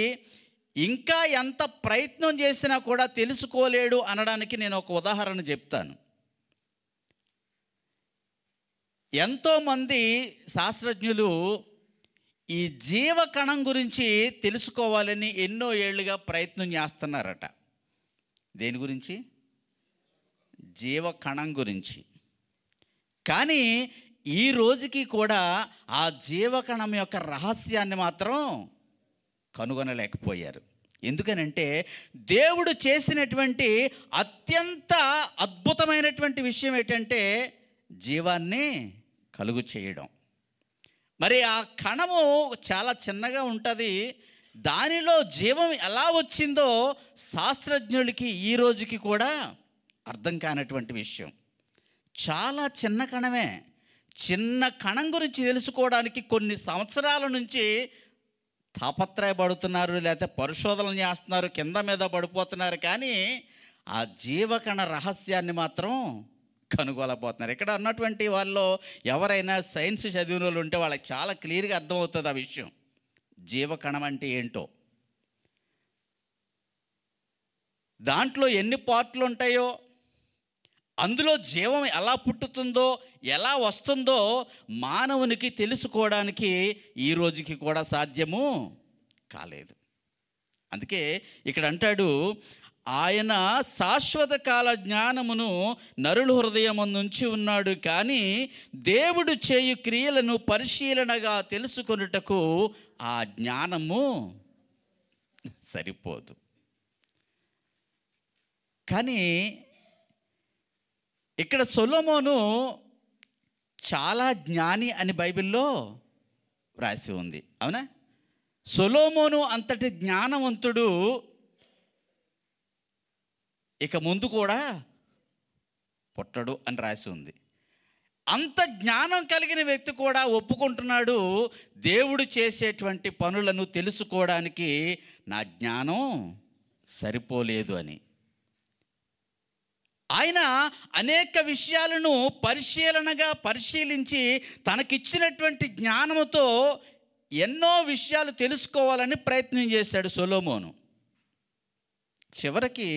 ఇంకా ఎంత ప్రయత్నం చేసినా కూడా తెలుసుకోలేడు అనడానికి నేను ఒక ఉదాహరణ చెప్తాను. ఎంతోమంది శాస్త్రజ్ఞులు ఈ జీవకణం గురించి తెలుసుకోవాలని ఎన్నో ఏళ్ళుగా ప్రయత్నం చేస్తున్నారట. దేని గురించి? జీవకణం గురించి. కానీ ఈ రోజుకి కూడా ఆ జీవకణం యొక్క రహస్యాన్ని మాత్రం కనుగొనలేకపోయారు. ఎందుకనంటే దేవుడు చేసినటువంటి అత్యంత అద్భుతమైనటువంటి విషయం ఏంటంటే జీవాన్ని కలుగు చేయడం. మరి ఆ కణము చాలా చిన్నగా ఉంటుంది, దానిలో జీవం ఎలా వచ్చిందో శాస్త్రజ్ఞులకి ఈ రోజుకి కూడా అర్థం కానటువంటి విషయం. చాలా చిన్న కణమే. చిన్న కణం గురించి తెలుసుకోవడానికి కొన్ని సంవత్సరాల నుంచి తాపత్రయపడుతున్నారు, లేకపోతే పరిశోధనలు చేస్తున్నారు, కింద మీద పడిపోతున్నారు. కానీ ఆ జీవకణ రహస్యాన్ని మాత్రం కనుగొనబోతున్నారు. ఇక్కడ ఉన్నటువంటి వాళ్ళు ఎవరైనా సైన్స్ చదివిన వాళ్ళు ఉంటే వాళ్ళకి చాలా క్లియర్గా అర్థమవుతుంది ఆ విషయం. జీవకణం అంటే ఏంటో, దాంట్లో ఎన్ని పార్ట్లు ఉంటాయో, అందులో జీవం ఎలా పుట్టుతుందో, ఎలా వస్తుందో మానవునికి తెలుసుకోవడానికి ఈ రోజుకి కూడా సాధ్యము కాలేదు. అందుకే ఇక్కడ అంటాడు, ఆయన శాశ్వత కాల జ్ఞానమును నరుల హృదయమందుంచి ఉన్నాడు, కానీ దేవుడు చేయు క్రియలను పరిశీలనగా తెలుసుకొనుటకు ఆ జ్ఞానము సరిపోదు. కానీ ఇక్కడ సొలొమోను చాలా జ్ఞాని అని బైబిల్లో రాసి ఉంది, అవునా? సొలొమోను అంతటి జ్ఞానవంతుడు ఇక ముందు కూడా పుట్టడు అని రాసి ఉంది. అంత జ్ఞానం కలిగిన వ్యక్తి కూడా ఒప్పుకుంటున్నాడు, దేవుడు చేసేటువంటి పనులను తెలుసుకోవడానికి నా జ్ఞానం సరిపోలేదు అని. ఆయన అనేక విషయాలను పరిశీలించి తనకిచ్చినటువంటి జ్ఞానముతో ఎన్నో విషయాలు తెలుసుకోవాలని ప్రయత్నం చేశాడు సొలొమోను. చివరికి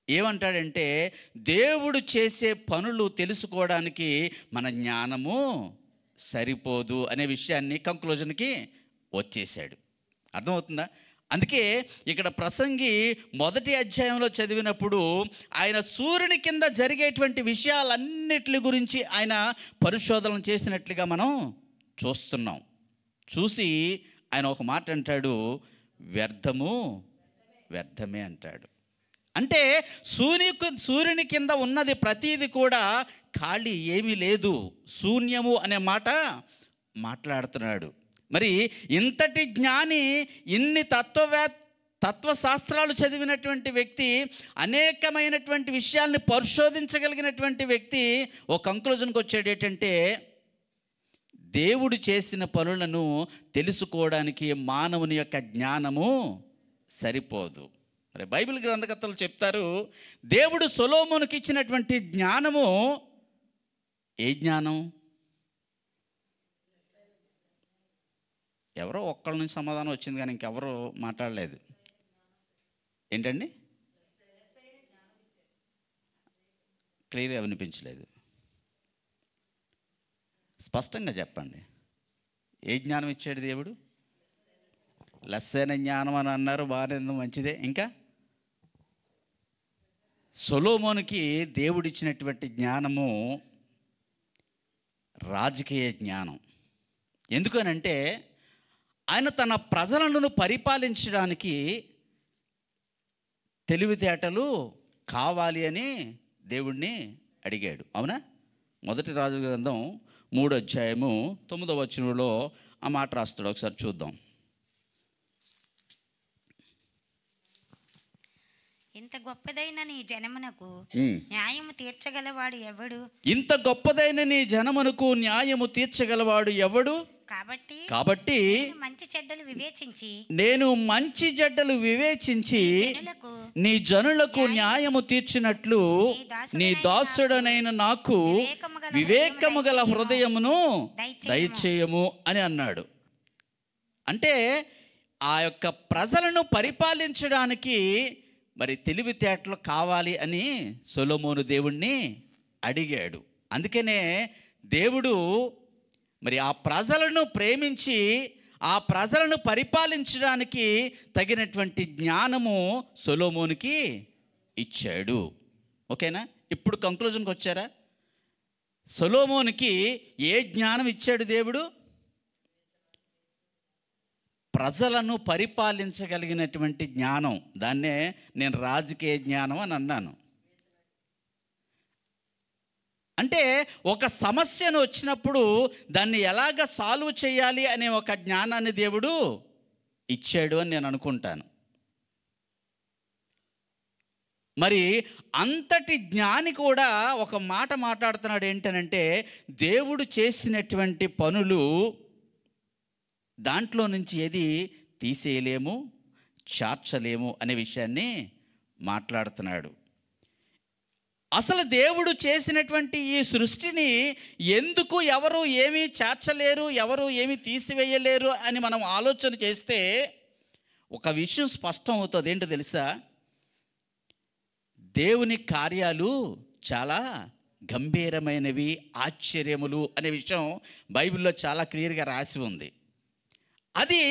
ఏమంటాడంటే, దేవుడు చేసే పనులు తెలుసుకోవడానికి మన జ్ఞానము సరిపోదు అనే విషయాన్ని కంక్లూజన్కి వచ్చేసాడు. అర్థమవుతుందా? అందుకే ఇక్కడ ప్రసంగి 1వ అధ్యాయంలో చదివినప్పుడు ఆయన సూర్యుని కింద జరిగేటువంటి విషయాలన్నిటి గురించి ఆయన పరిశోధన చేసినట్లుగా మనం చూస్తున్నాం. చూసి ఆయన ఒక మాట అంటాడు, వ్యర్థమే అంటాడు. అంటే సూర్యుని కింద ఉన్నది ప్రతీది కూడా ఖాళీ, ఏమీ లేదు, శూన్యము అనే మాట మాట్లాడుతున్నాడు. మరి ఇంతటి జ్ఞాని, ఇన్ని తత్వశాస్త్రాలు చదివినటువంటి వ్యక్తి, అనేకమైనటువంటి విషయాల్ని పరిశోధించగలిగినటువంటి వ్యక్తి ఒక కంక్లూజన్కి వచ్చాడు. ఏంటంటే, దేవుడు చేసిన పనులను తెలుసుకోవడానికి మానవుని యొక్క జ్ఞానము సరిపోదు. మరి బైబిల్ గ్రంథకర్తలు చెప్తారు, దేవుడు సొలొమోనుకి ఇచ్చినటువంటి జ్ఞానము ఏ జ్ఞానం? ఎవరో ఒక్కళ్ళ నుంచి సమాధానం వచ్చింది, కానీ ఇంకెవరో మాట్లాడలేదు. ఏంటండి? క్లియర్గా వినిపించలేదు. స్పష్టంగా చెప్పండి, ఏ జ్ఞానం ఇచ్చాడు దేవుడు? లెస్సైన జ్ఞానం అని అన్నారు, బాగానే మంచిదే. ఇంకా సొలొమోనుకి దేవుడిచ్చినటువంటి జ్ఞానము రాజకీయ జ్ఞానం. ఎందుకనంటే, ఆయన తన ప్రజలను పరిపాలించడానికి తెలివితేటలు కావాలి అని దేవుణ్ణి అడిగాడు, అవునా? 1వ రాజుల గ్రంథం 3వ అధ్యాయము 9వ వచనంలో ఆ మాట రాస్తాడు. ఒకసారి చూద్దాం. ఇంత గొప్పదైన నీ జనమునకు న్యాయము తీర్చగలవాడు ఎవడు? ఇంత గొప్పదైన నీ జనమునకు న్యాయము తీర్చగలవాడు ఎవడు? కాబట్టి నేను మంచి చెడ్డలు వివేచించి నీ జనులకు న్యాయము తీర్చినట్లు నీ దాసుడనైన నాకు వివేకము గల హృదయమును దయచేయము అని అన్నాడు. అంటే ఆ యొక్క ప్రజలను పరిపాలించడానికి మరి తెలివితేటలు కావాలి అని సొలొమోను దేవుణ్ణి అడిగాడు. అందుకనే దేవుడు మరి ఆ ప్రజలను ప్రేమించి ఆ ప్రజలను పరిపాలించడానికి తగినటువంటి జ్ఞానము సొలొమోనుకి ఇచ్చాడు. ఓకేనా? ఇప్పుడు కంక్లూజన్కి వచ్చారా? సొలొమోనుకి ఏ జ్ఞానం ఇచ్చాడు దేవుడు? ప్రజలను పరిపాలించగలిగినటువంటి జ్ఞానం. దాన్నే నేను రాజకీయ జ్ఞానం అని అన్నాను. అంటే ఒక సమస్యను వచ్చినప్పుడు దాన్ని ఎలాగ సాల్వ్ చేయాలి అనే ఒక జ్ఞానాన్ని దేవుడు ఇచ్చాడు అని నేను అనుకుంటాను. మరి అంతటి జ్ఞాని కూడా ఒక మాట మాట్లాడుతున్నాడు. ఏంటనంటే, దేవుడు చేసినటువంటి పనులు దాంట్లో నుంచి ఏది తీసేయలేము, చార్చలేము అనే విషయాన్ని మాట్లాడుతున్నాడు. అసలు దేవుడు చేసినటువంటి ఈ సృష్టిని ఎందుకు ఎవరు ఏమీ చేర్చలేరు, ఎవరు ఏమీ తీసివేయలేరు అని మనం ఆలోచన చేస్తే ఒక విషయం స్పష్టం అవుతుంది. ఏంటో తెలుసా? దేవుని కార్యాలు చాలా గంభీరమైనవి, ఆశ్చర్యములు అనే విషయం బైబిల్లో చాలా క్లియర్గా రాసి ఉంది. అది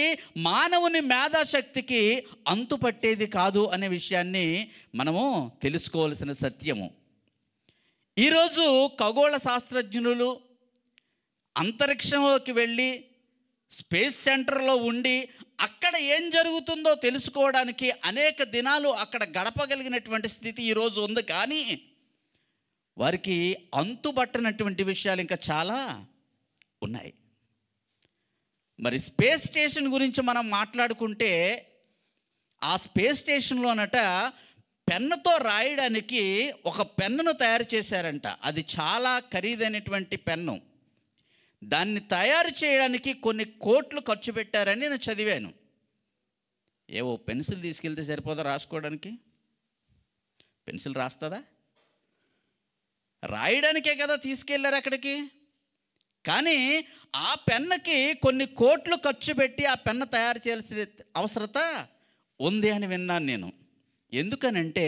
మానవుని మేధాశక్తికి అంతుపట్టేది కాదు అనే విషయాన్ని మనము తెలుసుకోవాల్సిన సత్యము. ఈరోజు ఖగోళ శాస్త్రజ్ఞులు అంతరిక్షంలోకి వెళ్ళి స్పేస్ సెంటర్లో ఉండి అక్కడ ఏం జరుగుతుందో తెలుసుకోవడానికి అనేక దినాలు అక్కడ గడపగలిగినటువంటి స్థితి ఈరోజు ఉంది. కానీ వారికి అంతుబట్టనటువంటి విషయాలు ఇంకా చాలా ఉన్నాయి. మరి స్పేస్ స్టేషన్ గురించి మనం మాట్లాడుకుంటే ఆ స్పేస్ స్టేషన్లోనట పెన్నుతో రాయడానికి ఒక పెన్నును తయారు చేశారంట. అది చాలా ఖరీదైనటువంటి పెన్ను. దాన్ని తయారు చేయడానికి కొన్ని కోట్లు ఖర్చు పెట్టారని నేను చదివాను. ఏవో పెన్సిల్ తీసుకెళ్తే సరిపోదా రాసుకోవడానికి? పెన్సిల్ రాస్తుందా? రాయడానికే కదా తీసుకెళ్ళారు అక్కడికి. కానీ ఆ పెన్నుకి కొన్ని కోట్లు ఖర్చు పెట్టి ఆ పెన్ను తయారు చేయాల్సిన అవసరత ఉంది అని విన్నాను నేను. ఎందుకనంటే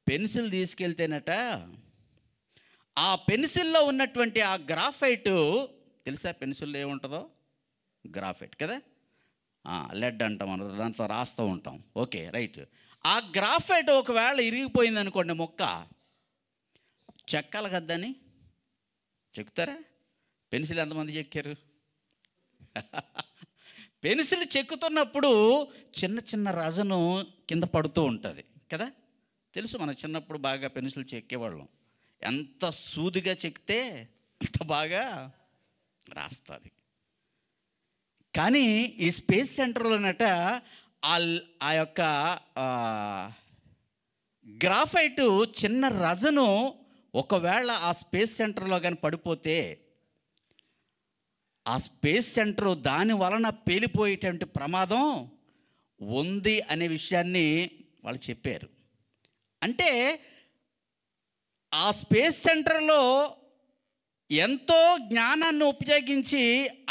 పెన్సిల్ తీసుకెళ్తేనట ఆ పెన్సిల్లో ఉన్నటువంటి ఆ గ్రాఫైట్, తెలుసా పెన్సిల్లో ఏముంటుందో? గ్రాఫైట్ కదా, లెడ్ అంటాం మనం, దాంట్లో రాస్తూ ఉంటాం. Okay right. ఆ గ్రాఫైట్ ఒకవేళ ఇరిగిపోయింది అనుకోండి, మొక్క చెక్కాలి కద్దని చెక్కుతారా? పెన్సిల్ ఎంతమంది చెక్కారు? పెన్సిల్ చెక్కుతున్నప్పుడు చిన్న చిన్న రజను కింద పడుతూ ఉంటుంది కదా, తెలుసు. మనం చిన్నప్పుడు బాగా పెన్సిల్ చెక్కేవాళ్ళం. ఎంత సూదిగా చెక్కితే అంత బాగా రాస్తుంది. కానీ ఈ స్పేస్ సెంటర్లోనట ఆ యొక్క గ్రాఫైటు చిన్న రజను ఒకవేళ ఆ స్పేస్ సెంటర్లో కానీ పడిపోతే ఆ స్పేస్ సెంటర్ దాని వలన పేలిపోయేటువంటి ప్రమాదం ఉంది అనే విషయాన్ని వాళ్ళు చెప్పారు. అంటే ఆ స్పేస్ సెంటర్లో ఎంతో జ్ఞానాన్ని ఉపయోగించి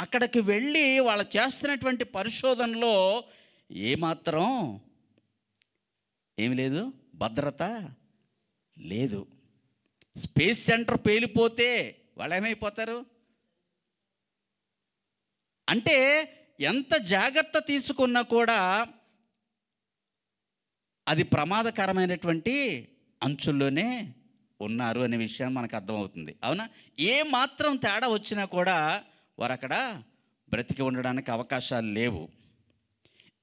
అక్కడికి వెళ్ళి వాళ్ళు చేస్తున్నటువంటి పరిశోధనలో ఏమాత్రం ఏమి లేదు, భద్రత లేదు. స్పేస్ సెంటర్ పేలిపోతే వాళ్ళు ఏమైపోతారు? అంటే ఎంత జాగ్రత్త తీసుకున్నా కూడా అది ప్రమాదకరమైనటువంటి అంచుల్లోనే ఉన్నారు అనే విషయం మనకు అర్థమవుతుంది. అవునా? ఏ మాత్రం తేడా వచ్చినా కూడా వారు అక్కడ బ్రతికి ఉండడానికి అవకాశాలు లేవు.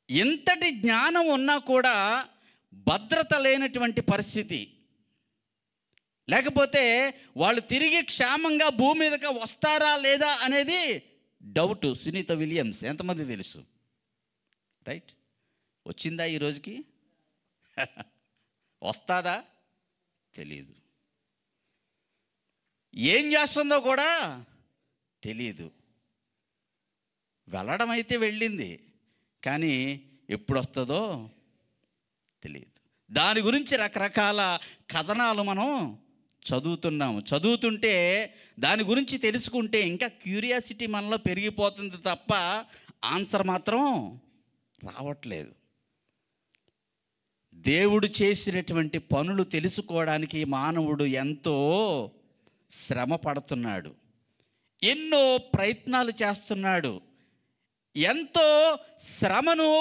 ఇంతటి జ్ఞానం ఉన్నా కూడా భద్రత లేనటువంటి పరిస్థితి, లేకపోతే వాళ్ళు తిరిగి క్షేమంగా భూమి మీదకి వస్తారా లేదా అనేది డౌట్. సునీత విలియమ్స్ ఎంతమంది తెలుసు? రైట్, వచ్చిందా ఈ రోజుకి? వస్తాదా తెలీదు. ఏం చేస్తుందో కూడా తెలీదు. వెళ్ళడం అయితే వెళ్ళింది, కానీ ఎప్పుడు వస్తుందో తెలియదు. దాని గురించి రకరకాల కథనాలు మనం చదువుతున్నాము. చదువుతుంటే దాని గురించి తెలుసుకుంటే ఇంకా క్యూరియాసిటీ మనలో పెరిగిపోతుంది తప్ప ఆన్సర్ మాత్రం రావట్లేదు. దేవుడు చేసినటువంటి పనులు తెలుసుకోవడానికి మానవుడు ఎంతో శ్రమ పడుతున్నాడు, ఎన్నో ప్రయత్నాలు చేస్తున్నాడు, ఎంతో శ్రమను,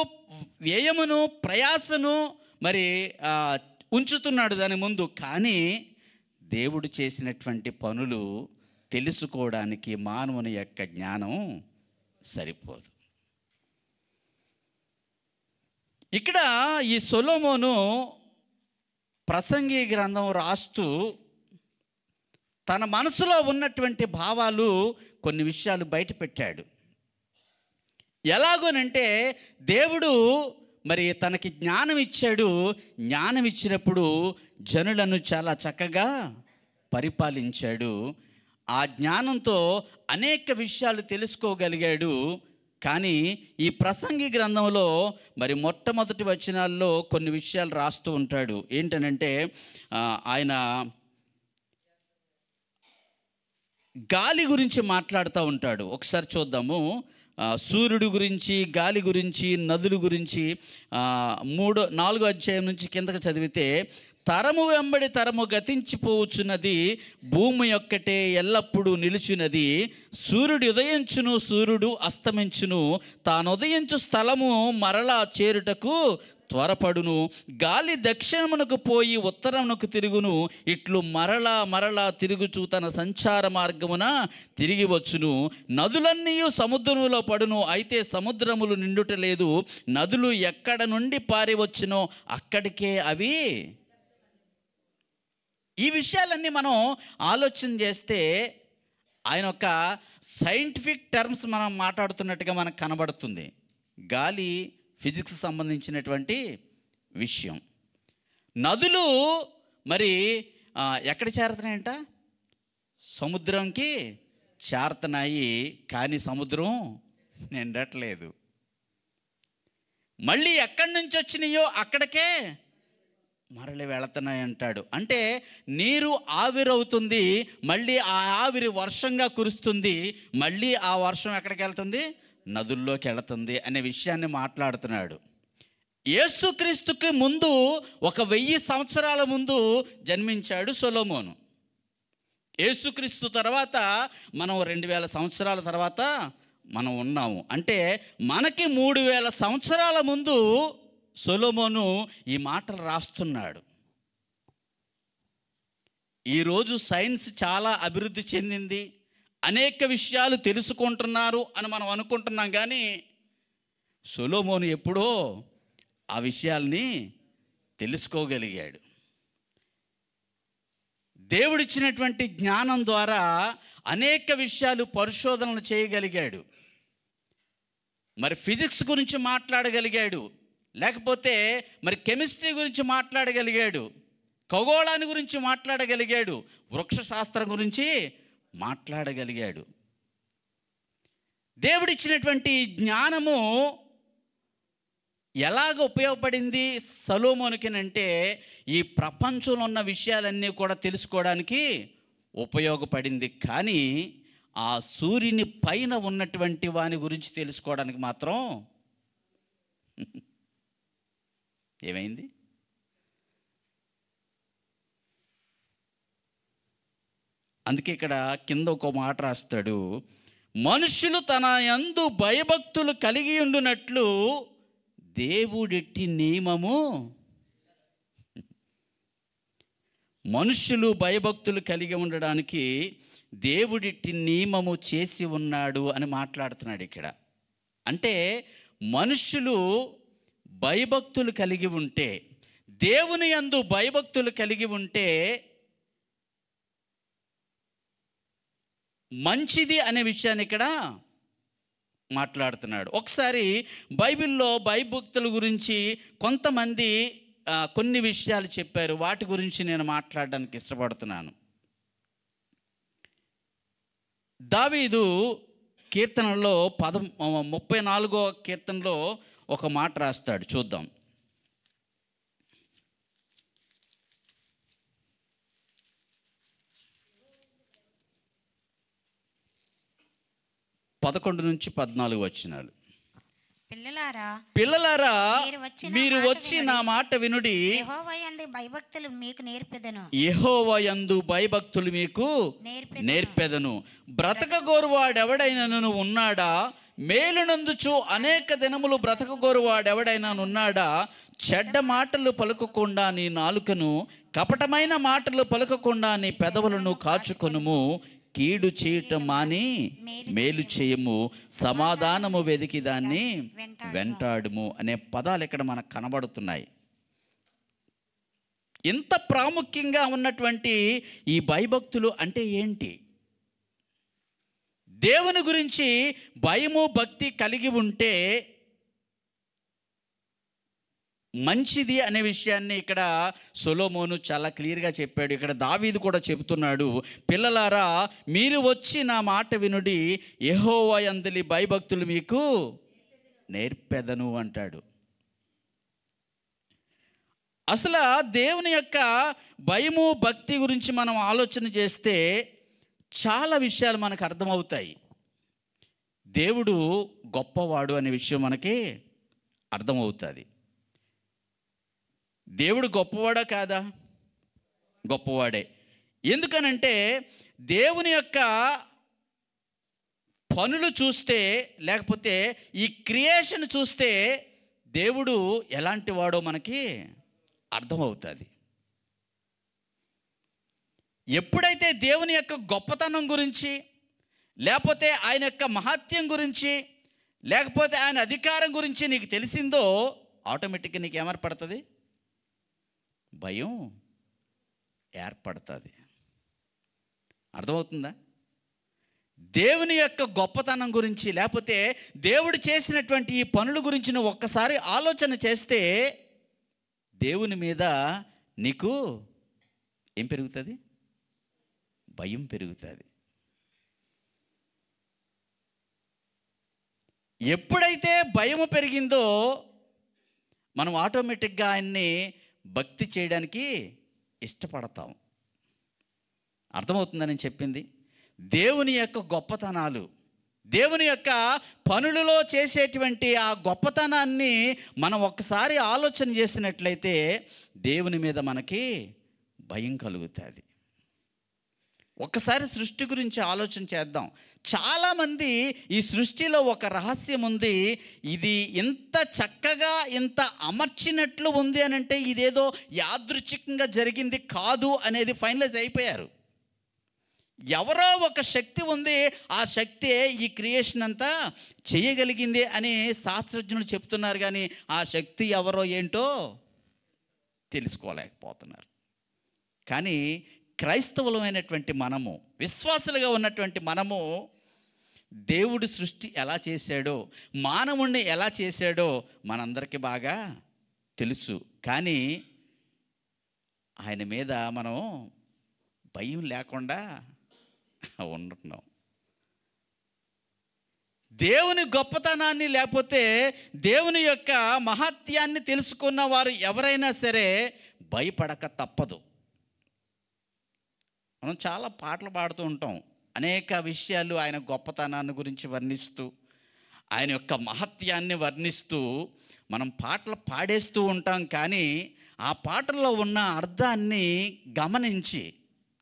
వ్యయమును, ప్రయాసను మరి ఉంచుతున్నాడు దాని ముందు. కానీ దేవుడు చేసినటువంటి పనులు తెలుసుకోవడానికి మానవుని యొక్క జ్ఞానం సరిపోదు. ఇక్కడ ఈ సొలొమోను ప్రసంగి గ్రంథం రాస్తూ తన మనసులో ఉన్నటువంటి భావాలు కొన్ని విషయాలు బయట పెట్టాడు. ఎలాగోనంటే దేవుడు మరి తనకి జ్ఞానం ఇచ్చాడు. జ్ఞానం ఇచ్చినప్పుడు జనులను చాలా చక్కగా పరిపాలించాడు. ఆ జ్ఞానంతో అనేక విషయాలు తెలుసుకోగలిగాడు. కానీ ఈ ప్రసంగి గ్రంథంలో మరి మొట్టమొదటి వచనాల్లో కొన్ని విషయాలు రాస్తూ ఉంటాడు. ఏంటనంటే ఆయన గాలి గురించి మాట్లాడుతూ ఉంటాడు. ఒకసారి చూద్దాము. సూర్యుడి గురించి, గాలి గురించి, నదుల గురించి 4వ అధ్యాయం నుంచి కిందకు చదివితే, తరము వెంబడి తరము గతించిపోవచ్చున్నది, భూమి ఒక్కటే ఎల్లప్పుడూ నిలుచున్నది. సూర్యుడు ఉదయించును, సూర్యుడు అస్తమించును, తాను ఉదయించు స్థలము మరలా చేరుటకు త్వరపడును. గాలి దక్షిణమునకు పోయి ఉత్తరమునకు తిరుగును, ఇట్లు మరలా మరలా తిరుగుచూ తన సంచార మార్గమున తిరిగి వచ్చును. నదులన్నీ సముద్రములో పడును, అయితే సముద్రములు నిండుట లేదు. నదులు ఎక్కడ నుండి పారి వచ్చునో అక్కడికే అవి. ఈ విషయాలన్నీ మనం ఆలోచన చేస్తే ఆయన ఒక సైంటిఫిక్ టర్మ్స్ మనం మాట్లాడుతున్నట్టుగా మనకు కనబడుతుంది. గాలి ఫిజిక్స్ సంబంధించినటువంటి విషయం. నదులు మరి ఎక్కడ చేరుతున్నాయంట? సముద్రంకి చేరుతున్నాయి, కానీ సముద్రం నిండట్లేదు. మళ్ళీ ఎక్కడి నుంచి వచ్చినాయో అక్కడికే మరలి వెళుతున్నాయి అంటాడు. అంటే నీరు ఆవిరవుతుంది, మళ్ళీ ఆ ఆవిరి వర్షంగా కురుస్తుంది, మళ్ళీ ఆ వర్షం ఎక్కడికి వెళ్తుంది? నదుల్లోకి వెళుతుంది అనే విషయాన్ని మాట్లాడుతున్నాడు. యేసుక్రీస్తుకి ముందు 1000 సంవత్సరాల ముందు జన్మించాడు సొలొమోను. యేసుక్రీస్తు తర్వాత మనం 2000 సంవత్సరాల తర్వాత మనం ఉన్నాము. అంటే మనకి 3000 సంవత్సరాల ముందు సొలొమోను ఈ మాటలు రాస్తున్నాడు. ఈరోజు సైన్స్ చాలా అభివృద్ధి చెందింది, అనేక విషయాలు తెలుసుకుంటున్నారు అని మనం అనుకుంటున్నాం, కానీ సొలొమోను ఎప్పుడో ఆ విషయాల్ని తెలుసుకోగలిగాడు. దేవుడిచ్చినటువంటి జ్ఞానం ద్వారా అనేక విషయాలు పరిశోధనలు చేయగలిగాడు. మరి ఫిజిక్స్ గురించి మాట్లాడగలిగాడు, లేకపోతే మరి కెమిస్ట్రీ గురించి మాట్లాడగలిగాడు, ఖగోళాన్ని గురించి మాట్లాడగలిగాడు, వృక్షశాస్త్రం గురించి మాట్లాడగలిగాడు. దేవుడిచ్చినటువంటి జ్ఞానము ఎలాగ ఉపయోగపడింది సొలొమోనుకి అంటే, ఈ ప్రపంచంలో ఉన్న విషయాలన్నీ కూడా తెలుసుకోవడానికి ఉపయోగపడింది. కానీ ఆ సూర్యుని పైన ఉన్నటువంటి వాని గురించి తెలుసుకోవడానికి మాత్రం ఏమైంది? అందుకే ఇక్కడ కింద ఒక మాట రాస్తాడు, మనుషులు తన యందు భయభక్తులు కలిగి ఉండునట్లు దేవుడిట్టి నియమము. మనుషులు భయభక్తులు కలిగి ఉండడానికి దేవుడిట్టి నియమము చేసి ఉన్నాడు అని మాట్లాడుతున్నాడు ఇక్కడ. అంటే మనుషులు భయభక్తులు కలిగి ఉంటే, దేవుని యందు భయభక్తులు కలిగి ఉంటే మంచిది అనే విషయాన్ని ఇక్కడ మాట్లాడుతున్నాడు. ఒకసారి బైబిల్లో భయభక్తుల గురించి కొంతమంది కొన్ని విషయాలు చెప్పారు, వాటి గురించి నేను మాట్లాడడానికి ఇష్టపడుతున్నాను. దావీదు కీర్తనలో 34వ కీర్తనలో ఒక మాట రాస్తాడు, చూద్దాం. పదకొండు నుంచి 14 వచనాలు. పిల్లలారా మీరు వచ్చి నా మాట వినుడి, యెహోవా యందు భయభక్తులు మీకు నేర్పెదను. బ్రతకగోరువాడెవడైనను ఉన్నాడా? మేలునందుచు అనేక దినములు బ్రతకగోరువాడెవడైనా చెడ్డ మాటలు పలుకకుండా నీ నాలుకను, కపటమైన మాటలు పలుకకుండా నీ పెదవులను కాచుకొనుము. కీడు చేయటం మాని మేలు చేయము, సమాధానము వెదికి దాన్ని వెంటాడుము అనే పదాలు ఇక్కడ మనకు కనబడుతున్నాయి. ఇంత ప్రాముఖ్యంగా ఉన్నటువంటి ఈ భయభక్తులు అంటే ఏంటి? దేవుని గురించి భయము భక్తి కలిగి ఉంటే మంచిది అనే విషయాన్ని ఇక్కడ సొలొమోను చాలా క్లియర్గా చెప్పాడు. ఇక్కడ దావీదు కూడా చెబుతున్నాడు, పిల్లలారా మీరు వచ్చి నా మాట వినుడి, యెహోవా యందలి భయభక్తులు మీకు నేర్పెదను అంటాడు. అసలు దేవుని యొక్క భయము భక్తి గురించి మనం ఆలోచన చేస్తే చాలా విషయాలు మనకు అర్థమవుతాయి. దేవుడు గొప్పవాడు అనే విషయం మనకి అర్థమవుతుంది. దేవుడు గొప్పవాడా కాదా? గొప్పవాడే. ఎందుకనంటే దేవుని యొక్క పనులు చూస్తే, లేకపోతే ఈ క్రియేషన్ చూస్తే దేవుడు ఎలాంటి వాడో మనకి అర్థమవుతుంది. ఎప్పుడైతే దేవుని యొక్క గొప్పతనం గురించి, లేకపోతే ఆయన యొక్క మహత్యం గురించి, లేకపోతే ఆయన అధికారం గురించి నీకు తెలిసిందో, ఆటోమేటిక్గా నీకు ఏమర్పడుతుంది? భయం ఏర్పడుతుంది. అర్థమవుతుందా? దేవుని యొక్క గొప్పతనం గురించి, లేకపోతే దేవుడు చేసినటువంటి ఈ పనుల గురించి నువ్వు ఒక్కసారి ఆలోచన చేస్తే దేవుని మీద నీకు ఏం పెరుగుతుంది? భయం పెరుగుతుంది. ఎప్పుడైతే భయం పెరిగిందో మనం ఆటోమేటిక్గా ఆయన్ని భక్తి చేయడానికి ఇష్టపడతాం. అర్థమవుతుందని చెప్పింది. దేవుని యొక్క గొప్పతనాలు, దేవుని యొక్క పనులలో చేసేటువంటి ఆ గొప్పతనాన్ని మనం ఒక్కసారి ఆలోచన చేసినట్లయితే దేవుని మీద మనకి భయం కలుగుతుంది. ఒక్కసారి సృష్టి గురించి ఆలోచన చేద్దాం. చాలామంది ఈ సృష్టిలో ఒక రహస్యం ఉంది, ఇది ఇంత చక్కగా ఇంత అమర్చినట్లు ఉంది అని అంటే ఇదేదో యాదృచ్ఛికంగా జరిగింది కాదు అనేది ఫైనలైజ్ అయిపోయారు. ఎవరో ఒక శక్తి ఉంది, ఆ శక్తే ఈ క్రియేషన్ అంతా చేయగలిగింది అని శాస్త్రజ్ఞులు చెప్తున్నారు. కానీ ఆ శక్తి ఎవరో ఏంటో తెలుసుకోలేకపోతున్నారు. కానీ క్రైస్తవులమైనటువంటి మనము, విశ్వాసులుగా ఉన్నటువంటి మనము, దేవుడు సృష్టి ఎలా చేశాడో, మానవుణ్ణి ఎలా చేశాడో మనందరికీ బాగా తెలుసు. కానీ ఆయన మీద మనం భయం లేకుండా ఉంటున్నాం. దేవుని గొప్పతనాన్ని, లేకపోతే దేవుని యొక్క మహత్యాన్ని తెలుసుకున్న వారు ఎవరైనా సరే భయపడక తప్పదు. మనం చాలా పాటలు పాడుతూ ఉంటాం, అనేక విషయాలు ఆయన గొప్పతనాన్ని గురించి వర్ణిస్తూ, ఆయన యొక్క మహత్యాన్ని వర్ణిస్తూ మనం పాటలు పాడేస్తూ ఉంటాం. కానీ ఆ పాటల్లో ఉన్న అర్థాన్ని గమనించి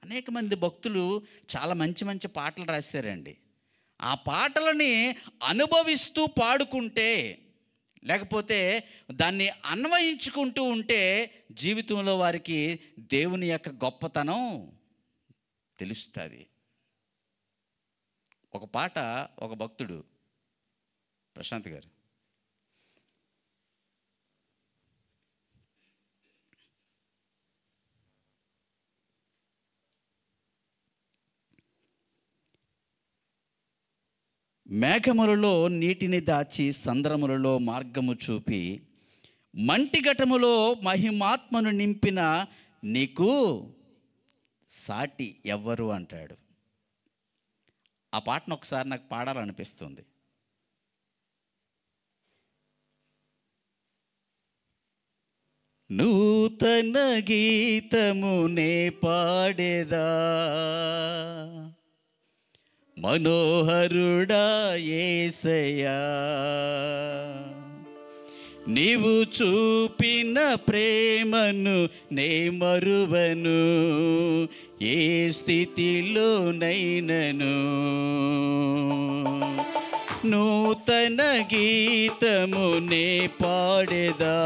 అనేక మంది భక్తులు చాలా మంచి మంచి పాటలు రాశారండి. ఆ పాటలని అనుభవిస్తూ పాడుకుంటే, లేకపోతే దాన్ని అన్వయించుకుంటూ ఉంటే జీవితంలో వారికి దేవుని యొక్క గొప్పతనం తెలుస్తుంది. ఒక పాట ఒక భక్తుడు, ప్రశాంత్ గారు, మేఘములలో నీటిని దాచి సంద్రములలో మార్గము చూపి మంటిఘటములో మహిమాత్మను నింపిన నీకు సాటి ఎవ్వరు అంటాడు. ఆ పాటను ఒకసారి నాకు పాడాలనిపిస్తుంది. నూతన గీతమునే పాడేదా మనోహరుడా యేసయ్యా, నీవు చూపిన ప్రేమను నే మరువను ఏ స్థితిలోనైనను. నూతన గీతమునే పాడేదా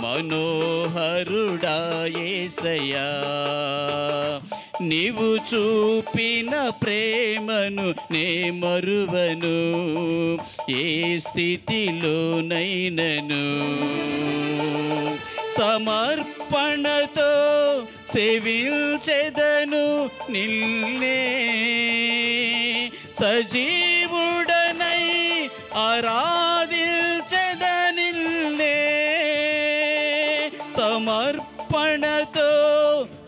మనోహరుడా యేసయ్యా, నీవు చూపిన ప్రేమను నే మరువను ఏ స్థితిలోనైనను. సమర్పణతో సేవించెదను నిన్నే, సజీవుడనై ఆరాధించెద నిన్నే. సమర్పణతో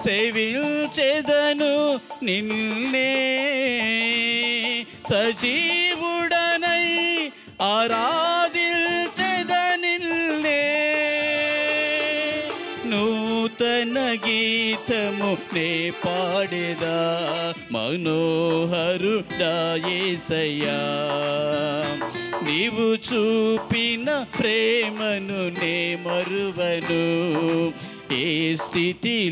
సేవించెదను నిన్నే, సజీవుడనై ఆరాధించెద నిన్నే. నూతన నూతన గీతము నే పాడేదా మనోహరుడా యేసయ్యా నీవు చూపిన ప్రేమను నే మరువను ఏ స్థితిలోనైనను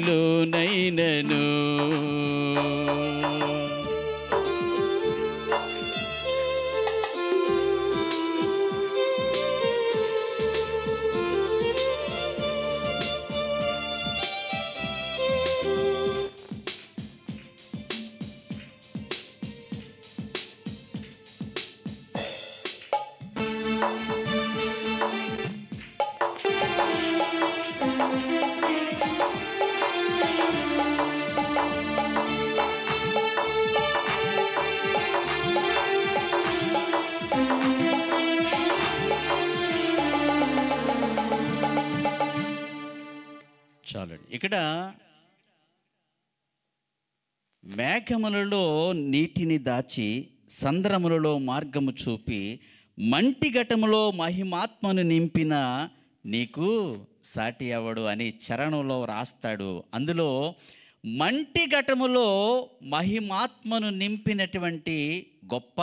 చాలండి. ఇక్కడ మేఘములలో నీటిని దాచి సంద్రములలో మార్గము చూపి మంటిఘటములో మహిమాత్మను నింపిన నీకు సాటి ఎవడు అని చరణంలో రాస్తాడు. అందులో మంటిఘటములో మహిమాత్మను నింపినటువంటి గొప్ప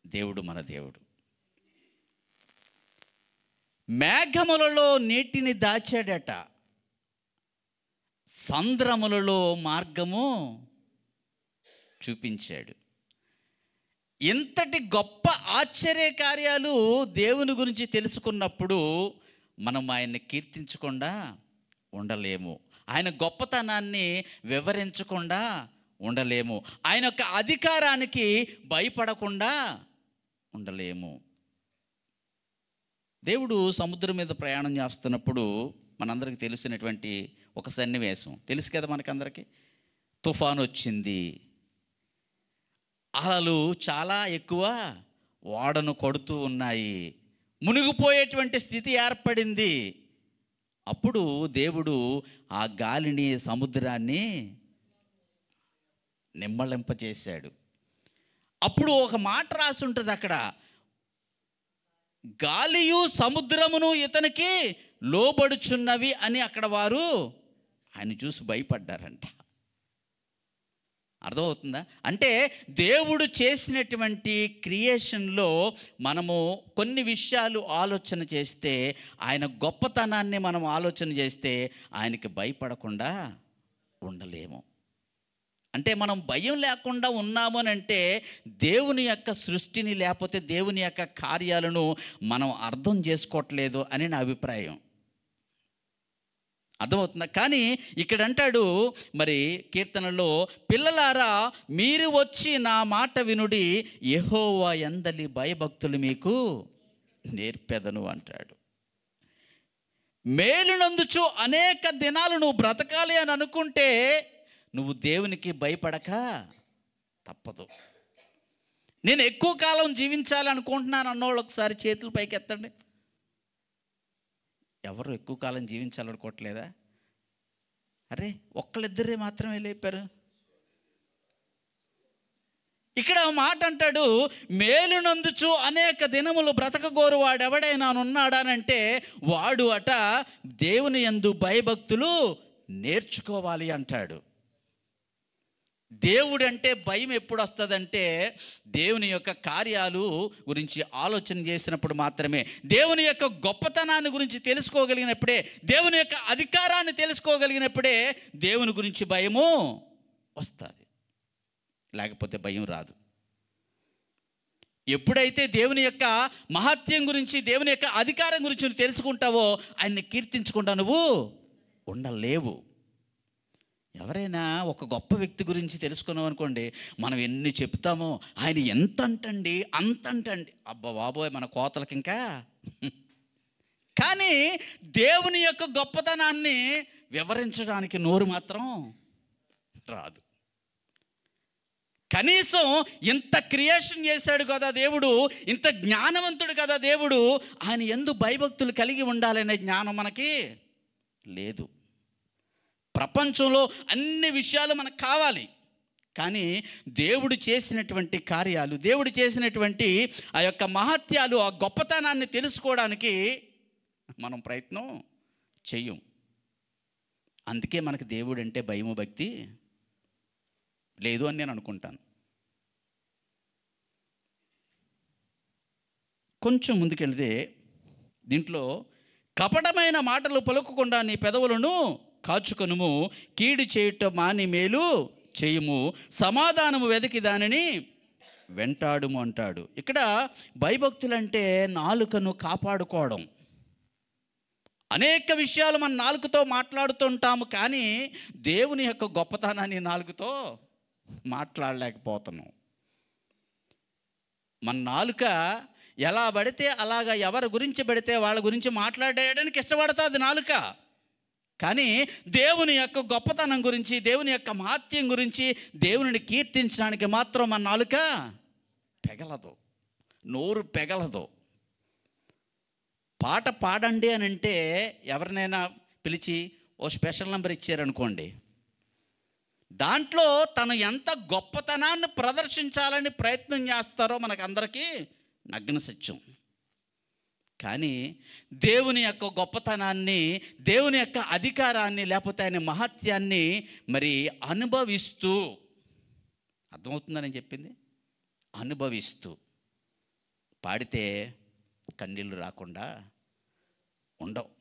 దేవుడు మన దేవుడు. మేఘములలో నీటిని దాచాడట, సంద్రములలో మార్గము చూపించాడు. ఇంతటి గొప్ప ఆశ్చర్య కార్యాలు దేవుని గురించి తెలుసుకున్నప్పుడు మనం ఆయన్ని కీర్తించకుండా ఉండలేము, ఆయన గొప్పతనాన్ని వివరించకుండా ఉండలేము, ఆయన యొక్క అధికారానికి భయపడకుండా ఉండలేము. దేవుడు సముద్రం మీద ప్రయాణం చేస్తున్నప్పుడు మనందరికీ తెలిసినటువంటి ఒక సన్నివేశం తెలుసు కదా మనకందరికీ. తుఫాను వచ్చింది, అలలు చాలా ఎక్కువ ఓడను కొడుతూ ఉన్నాయి, మునిగిపోయేటువంటి స్థితి ఏర్పడింది. అప్పుడు దేవుడు ఆ గాలిని సముద్రాన్ని నిమ్మళింపచేశాడు. అప్పుడు ఒక మాట రాసి ఉంటుంది అక్కడ, గాలియు సముద్రమును ఇతనికి లోబడుచున్నవి అని. అక్కడ వారు ఆయన చూసి భయపడ్డారంట. అర్థమవుతుందా? అంటే దేవుడు చేసినటువంటి క్రియేషన్లో మనము కొన్ని విషయాలు ఆలోచన చేస్తే, ఆయన గొప్పతనాన్ని మనం ఆలోచన చేస్తే ఆయనకి భయపడకుండా ఉండలేము. అంటే మనం భయం లేకుండా ఉన్నాము అని అంటే దేవుని యొక్క సృష్టిని లేకపోతే దేవుని యొక్క కార్యాలను మనం అర్థం చేసుకోవట్లేదు అని నా అభిప్రాయం. అర్థమవుతుందా? కానీ ఇక్కడ అంటాడు మరి కీర్తనలో, పిల్లలారా మీరు వచ్చి నా మాట వినుడి, యెహోవా యందలి భయభక్తులు మీకు నేర్పెదను అంటాడు. మేలునందుచు అనేక దినాలు నువ్వు బ్రతకాలి అని అనుకుంటే నువ్వు దేవునికి భయపడక తప్పదు. నేను ఎక్కువ కాలం జీవించాలి అనుకుంటున్నాను అన్నోళ్ళు ఒకసారి చేతులు పైకి ఎత్తండి. ఎవరు ఎక్కువ కాలం జీవించాలనుకోవట్లేదా? అరే ఒక్కళ్ళిద్దరే మాత్రమే లేపారు. ఇక్కడ మాట అంటాడు, మేలునందుచు అనేక దినములు బ్రతకగోరు వాడు ఎవడైనా ఉన్నాడానంటే వాడు అట దేవుని యందు భయభక్తులు నేర్చుకోవాలి అంటాడు. దేవుడు అంటే భయం ఎప్పుడు వస్తుందంటే దేవుని యొక్క కార్యాలు గురించి ఆలోచన చేసినప్పుడు మాత్రమే, దేవుని యొక్క గొప్పతనాన్ని గురించి తెలుసుకోగలిగినప్పుడే, దేవుని యొక్క అధికారాన్ని తెలుసుకోగలిగినప్పుడే దేవుని గురించి భయము వస్తుంది, లేకపోతే భయం రాదు. ఎప్పుడైతే దేవుని యొక్క మహత్యం గురించి, దేవుని యొక్క అధికారం గురించి నువ్వు తెలుసుకుంటావో ఆయన్ని కీర్తించకుండా నువ్వు ఉండలేవు. ఎవరైనా ఒక గొప్ప వ్యక్తి గురించి తెలుసుకున్నాం అనుకోండి, మనం ఎన్ని చెప్తామో, ఆయన ఎంత అంటండి అంత అంటండి, అబ్బా బాబోయ్ మన కోతలకి ఇంకా. కానీ దేవుని యొక్క గొప్పతనాన్ని వివరించడానికి నోరు మాత్రం రాదు. కనీసం ఇంత క్రియేషన్ చేశాడు కదా దేవుడు, ఇంత జ్ఞానవంతుడు కదా దేవుడు, ఆయన యందు భయభక్తులు కలిగి ఉండాలనే జ్ఞానం మనకి లేదు. ప్రపంచంలో అన్ని విషయాలు మనకు కావాలి, కానీ దేవుడు చేసినటువంటి కార్యాలు, దేవుడు చేసినటువంటి ఆ యొక్క మహత్యాలు, ఆ గొప్పతనాన్ని తెలుసుకోవడానికి మనం ప్రయత్నం చెయ్యం. అందుకే మనకు దేవుడు అంటే భయము భక్తి లేదు అని నేను అనుకుంటాను. కొంచెం ముందుకెళ్తే దీంట్లో కపటమైన మాటలు పలుకకుండా నీ పెదవులను కాచుకొనుము, కీడు చేయుట మాని మేలు చేయుము, సమాధానము వెతికి దానిని వెంటాడుము అంటాడు. ఇక్కడ భయభక్తులంటే నాలుకను కాపాడుకోవడం. అనేక విషయాలు మన నాలుకతో మాట్లాడుతుంటాము, కానీ దేవుని యొక్క గొప్పతనాన్ని నాలుకతో మాట్లాడలేకపోతున్నాం. మన నాలుక ఎలా పడితే అలాగా ఎవరి గురించి పడితే వాళ్ళ గురించి మాట్లాడేయడానికి ఇష్టపడుతుంది నాలుక. కానీ దేవుని యొక్క గొప్పతనం గురించి, దేవుని యొక్క మహత్యం గురించి, దేవునిని కీర్తించడానికి మాత్రం మన నాలుక పెగలదు, నోరు పెగలదు. పాట పాడండి అని అంటే ఎవరినైనా పిలిచి ఓ స్పెషల్ నెంబర్ ఇచ్చారనుకోండి, దాంట్లో తను ఎంత గొప్పతనాన్ని ప్రదర్శించాలని ప్రయత్నం చేస్తారో మనకందరికీ నగ్న సత్యం. కానీ దేవుని యొక్క గొప్పతనాన్ని, దేవుని యొక్క అధికారాన్ని, లేకపోతే ఆయన మహత్యాన్ని మరి అనుభవిస్తూ, అర్థమవుతుందని చెప్పింది, అనుభవిస్తూ పాడితే కన్నీళ్ళు రాకుండా ఉండవు.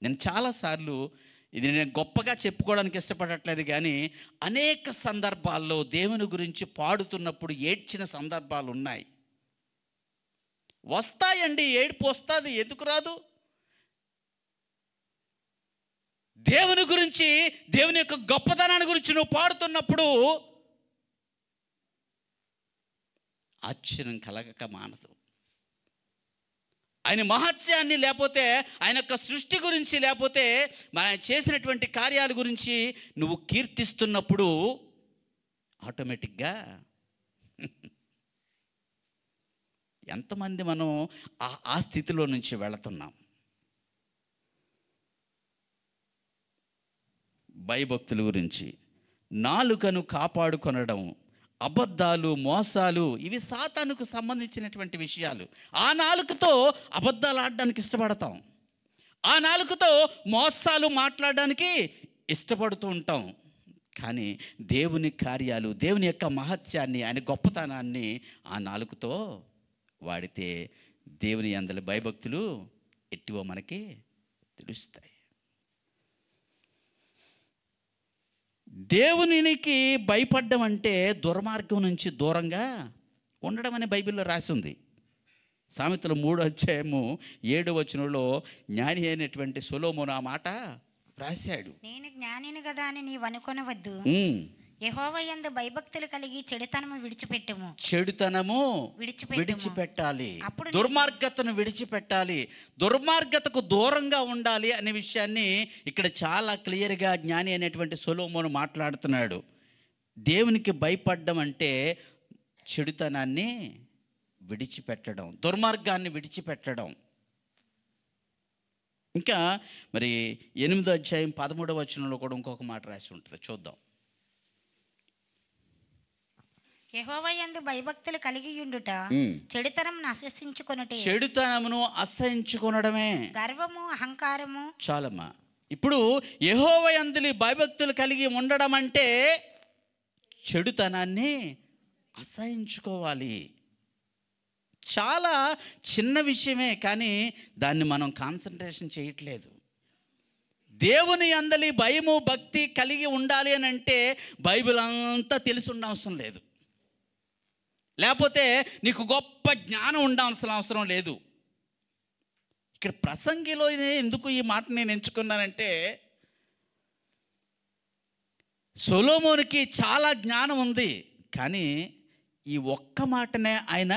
నేను చాలాసార్లు, ఇది నేను గొప్పగా చెప్పుకోవడానికి ఇష్టపడట్లేదు, కానీ అనేక సందర్భాల్లో దేవుని గురించి పాడుతున్నప్పుడు ఏడ్చిన సందర్భాలు ఉన్నాయి. వస్తాయండి, ఏడుపు వస్తుంది, ఎందుకు రాదు? దేవుని గురించి, దేవుని యొక్క గొప్పతనాన్ని గురించి నువ్వు పాడుతున్నప్పుడు ఆశ్చర్యం కలగక మానదు. ఆయన మహత్యాన్ని, లేకపోతే ఆయన యొక్క సృష్టి గురించి, లేకపోతే ఆయన చేసినటువంటి కార్యాల గురించి నువ్వు కీర్తిస్తున్నప్పుడు ఆటోమేటిక్గా ఎంతమంది మనం ఆ స్థితిలో నుంచి వెళుతున్నాం? భయభక్తుల గురించి, నాలుకను కాపాడుకొనడం, అబద్ధాలు, మోసాలు, ఇవి సాతానుకు సంబంధించినటువంటి విషయాలు. ఆ నాలుకతో అబద్ధాలు ఆడడానికి ఇష్టపడతాం, ఆ నాలుకతో మోసాలు మాట్లాడడానికి ఇష్టపడుతూ ఉంటాం. కానీ దేవుని కార్యాలు, దేవుని యొక్క మహత్యాన్ని, ఆయన గొప్పతనాన్ని ఆ నాలుకతో వాడితే దేవుని యందలి భయభక్తులు ఎట్టివో మనకి తెలుస్తాయి. దేవునికి భయపడ్డం అంటే దుర్మార్గం నుంచి దూరంగా ఉండడం అని బైబిల్లో రాసి ఉంది. సామెతలు 3:7 జ్ఞాని అయినటువంటి సొలొమోను ఆ మాట రాశాడు. నేను జ్ఞానిని కదా అని నీవు అనుకొనవద్దు, యెహోవా యందు భయభక్తులు కలిగి చెడుతనము విడిచిపెట్టుము. చెడుతనము విడిచిపెట్టాలి, దుర్మార్గతను విడిచిపెట్టాలి, దుర్మార్గతకు దూరంగా ఉండాలి అనే విషయాన్ని ఇక్కడ చాలా క్లియర్గా జ్ఞాని అనేటువంటి సొలొమోను మాట్లాడుతున్నాడు. దేవునికి భయపడడం అంటే చెడుతనాన్ని విడిచిపెట్టడం, దుర్మార్గాన్ని విడిచిపెట్టడం. ఇంకా మరి 8:13 కూడా ఇంకొక మాట రాసి ఉంటుంది, చూద్దాం. యెహోవా యందు భయభక్తులు కలిగి ఉండుట చెడుతనమును అసహ్యించుకొనుటే. చెడుతనమును అసహ్యించుకొనడమే గర్వము, అహంకారము. చాలమ్మా. ఇప్పుడు యెహోవా యందు భయభక్తులు కలిగి ఉండడం అంటే చెడుతనాన్ని అసహ్యించుకోవాలి. చాలా చిన్న విషయమే, కానీ దాన్ని మనం కాన్సన్ట్రేషన్ చేయట్లేదు. దేవుని యందలి భయము, భక్తి కలిగి ఉండాలి అని అంటే బైబిల్ అంతా తెలిసి ఉండవసరం లేదు, లేకపోతే నీకు గొప్ప జ్ఞానం ఉండాల్సిన అవసరం లేదు. ఇక్కడ ప్రసంగిలోనే ఎందుకు ఈ మాట నేను ఎంచుకున్నానంటే, సొలొమోనుకి చాలా జ్ఞానం ఉంది, కానీ ఈ ఒక్క మాటనే ఆయన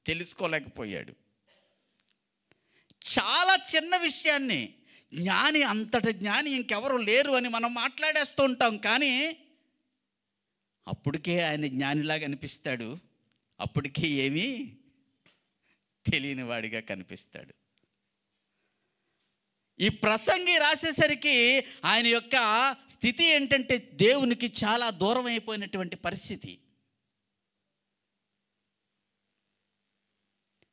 తెలుసుకోలేకపోయాడు. చాలా చిన్న విషయాన్ని, జ్ఞాని అంతటి జ్ఞాని ఇంకెవరు లేరు అని మనం మాట్లాడేస్తూ ఉంటాం, కానీ అప్పటికే ఆయన జ్ఞానిలాగా అనిపిస్తాడు, అప్పటికే ఏమీ తెలియని వాడిగా కనిపిస్తాడు. ఈ ప్రసంగి రాసేసరికి ఆయన యొక్క స్థితి ఏంటంటే దేవునికి చాలా దూరం అయిపోయినటువంటి పరిస్థితి.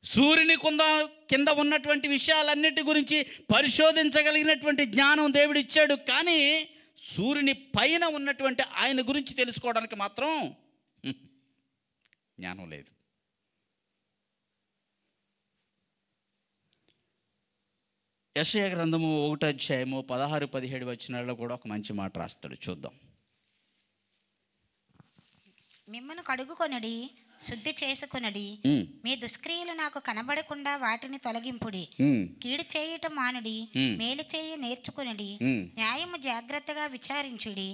సూర్యుని కింద ఉన్నటువంటి విషయాలన్నిటి గురించి పరిశోధించగలిగినటువంటి జ్ఞానం దేవుడు ఇచ్చాడు. కానీ సూర్యుని పైన ఉన్నటువంటి ఆయన గురించి తెలుసుకోవడానికి మాత్రం జ్ఞానం లేదు. యెషయా గ్రంథము 1వ అధ్యాయము 16-17 వచనాల్లో కూడా ఒక మంచి మాట రాస్తాడు, చూద్దాం. మిమ్మను కడుగుకొనడి, శుద్ధి చేసుకొనడి, మీ దుష్క్రియలు నాకు కనబడకుండా వాటిని తొలగింపుడి. కీడు చేయుట మానుడి, మేలు చేయ నేర్చుకునడి, న్యాయము జాగ్రత్తగా విచారించుడి,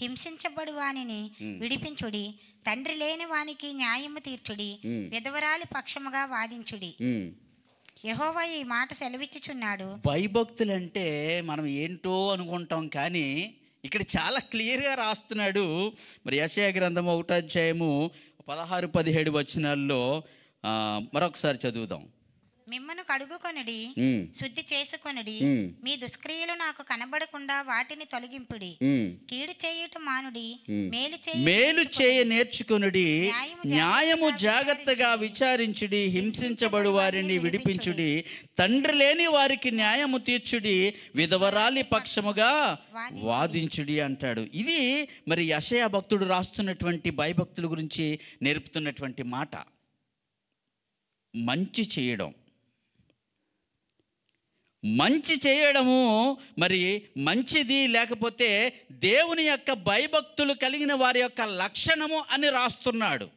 హింసించబడు వానిని విడిపించుడి, తండ్రి లేని వానికి న్యాయము తీర్చుడి, విధవరాలి పక్షముగా వాదించుడి. యెహోవా ఈ మాట సెలవిచ్చుచున్నాడు. భయభక్తులంటే మనం ఏంటో అనుకుంటాం, కానీ ఇక్కడ చాలా క్లియర్గా రాస్తున్నాడు. మరి యెషయా గ్రంథం 1వ అధ్యాయము 16-17 వచనాల్లో మరొకసారి చదువుదాం. మిమ్మను కడుగుకొనడి, శుద్ధి చేసుకొనడి, మీ దుష్క్రియలు నాకు కనబడకుండా వాటిని తొలగింపుడి, కీడు చేయుట మానుడి, మేలు చేయ నేర్చుకొనుడి, న్యాయము జాగ్రత్తగా విచారించుడి, హింసించబడు వారిని విడిపించుడి, తండ్రి లేని వారికి న్యాయము తీర్చుడి, విధవరాలి పక్షముగా వాదించుడి అంటాడు. ఇది మరి యెషయా భక్తుడు రాస్తున్నటువంటి భయభక్తుల గురించి నేర్పుతున్నటువంటి మాట. మంచి చేయడము మరి మంచిది, లేకపోతే దేవుని యొక్క భయభక్తులు కలిగిన వారి యొక్క లక్షణము అని రాస్తున్నాడు.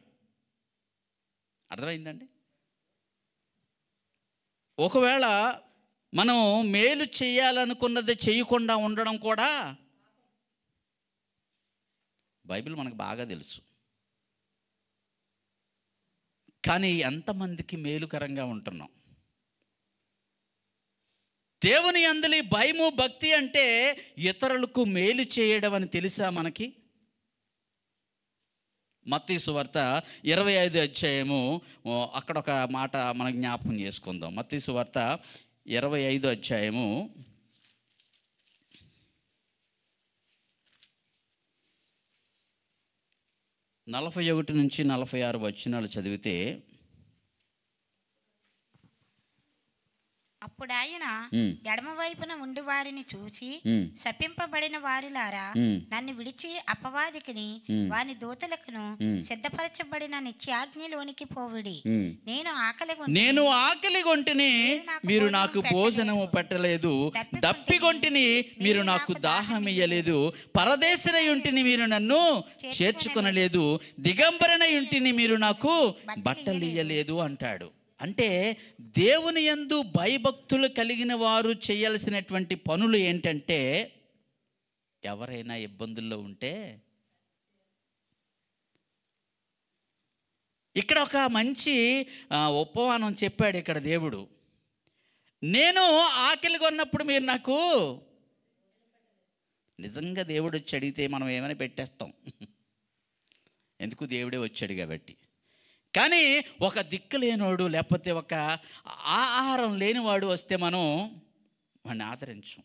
అర్థమైందండి? ఒకవేళ మనం మేలు చేయాలనుకున్నది చేయకుండా ఉండడం కూడా బైబిల్ మనకు బాగా తెలుసు. కానీ ఎంతమందికి మేలుకరంగా ఉంటున్నాం? దేవుని యందలి భయము భక్తి అంటే ఇతరులకు మేలు చేయడం అని తెలుసా మనకి? మత్తయి సువార్త 25వ అధ్యాయము అక్కడ ఒక మాట మనం జ్ఞాపకం చేసుకుందాం. మత్తయి సువార్త 25వ అధ్యాయము 41-46 వచనాలు చదివితే, అప్పుడు ఆయన ఎడమ వైపున ఉండి వారిని చూసి, శపింపబడిన వారిలారా, నన్ను విడిచి అపవాదికిని వాని దూతలకును సిద్ధపరచబడిన నిత్యాగ్నిలోనికి పోవుడి. నేను ఆకలిగొంటిని, మీరు నాకు భోజనము పెట్టలేదు, దప్పిగొంటిని, మీరు నాకు దాహమియ్యలేదు, పరదేశినయుంటిని, మీరు నన్ను చేర్చుకొనలేదు, దిగంబరనయుంటిని, మీరు నాకు బట్టలియ్యలేదు అంటాడు. అంటే దేవుని యందు భయభక్తులు కలిగిన వారు చేయాల్సినటువంటి పనులు ఏంటంటే, ఎవరైనా ఇబ్బందుల్లో ఉంటే, ఇక్కడ ఒక మంచి ఉపమానం చెప్పాడు ఇక్కడ దేవుడు. నేను ఆకలిగా ఉన్నప్పుడు మీరు నాకు, నిజంగా దేవుడు వచ్చి అడిగితే మనం ఏమైనా పెట్టేస్తాం, ఎందుకు దేవుడే వచ్చాడు కాబట్టి. కానీ ఒక దిక్కు లేనివాడు, లేకపోతే ఒక ఆహారం లేనివాడు వస్తే మనం వాడిని ఆదరించం.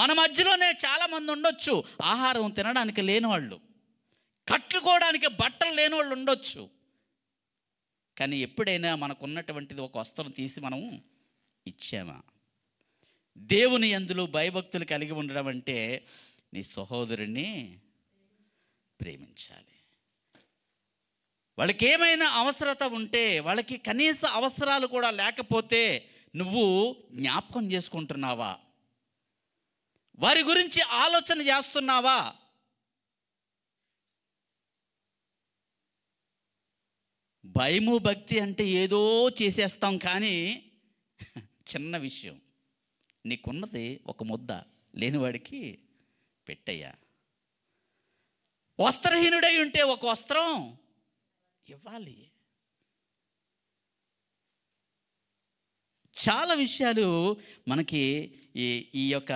మన మధ్యలోనే చాలామంది ఉండొచ్చు ఆహారం తినడానికి లేనివాళ్ళు, కట్టుకోవడానికి బట్టలు లేనివాళ్ళు ఉండొచ్చు. కానీ ఎప్పుడైనా మనకున్నటువంటిది ఒక వస్త్రం తీసి మనం ఇచ్చామా? దేవుని యందు భయభక్తులు కలిగి ఉండడం అంటే నీ సహోదరుని ప్రేమించాలి. వాళ్ళకి ఏమైనా అవసరత ఉంటే, వాళ్ళకి కనీస అవసరాలు కూడా లేకపోతే నువ్వు జ్ఞాపకం చేసుకుంటున్నావా? వారి గురించి ఆలోచన చేస్తున్నావా? భయము భక్తి అంటే ఏదో చేసేస్తాం, కానీ చిన్న విషయం, నీకున్నది ఒక ముద్ద లేనివాడికి పెట్టయ్యా. వస్త్రహీనుడై ఉంటే ఒక వస్త్రం ఇవ్వాలి. చాలా విషయాలు మనకి ఈ యొక్క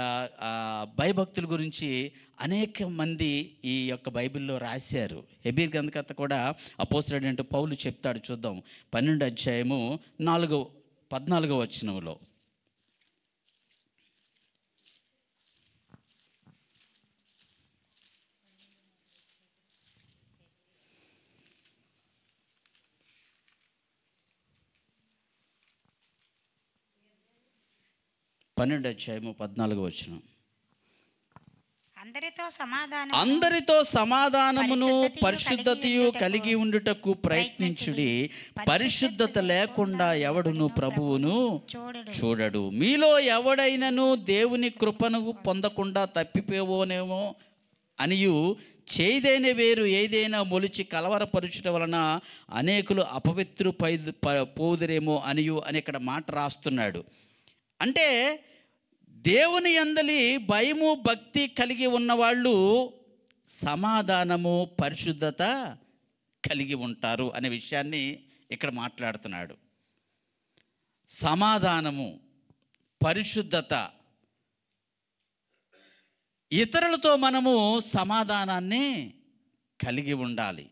భయభక్తుల గురించి అనేక మంది ఈ యొక్క బైబిల్లో రాశారు. హెబ్రీ గ్రంథకర్త కూడా అపోస్తలుడైన పౌలు చెప్తాడు, చూద్దాం. 12వ అధ్యాయము 14వ వచనంలో, 12:14 అందరితో సమాధానమును పరిశుద్ధతయు కలిగి ఉండుటకు ప్రయత్నించుడి. పరిశుద్ధత లేకుండా ఎవడును ప్రభువును చూడడు. మీలో ఎవడైనను దేవుని కృపను పొందకుండా తప్పిపోవోనేమో అనియు చేదైన వేరు ఏదైనా మొలిచి కలవరపరుచుట వలన అనేకులు అపవిత్రు పోదురేమో అనియు అని ఇక్కడ మాట రాస్తున్నాడు. అంటే దేవుని యందలి భయము భక్తి కలిగి ఉన్నవాళ్ళు సమాధానము పరిశుద్ధత కలిగి ఉంటారు అనే విషయాన్ని ఇక్కడ మాట్లాడుతున్నాడు. సమాధానము పరిశుద్ధత, ఇతరులతో మనము సమాధానాన్ని కలిగి ఉండాలి.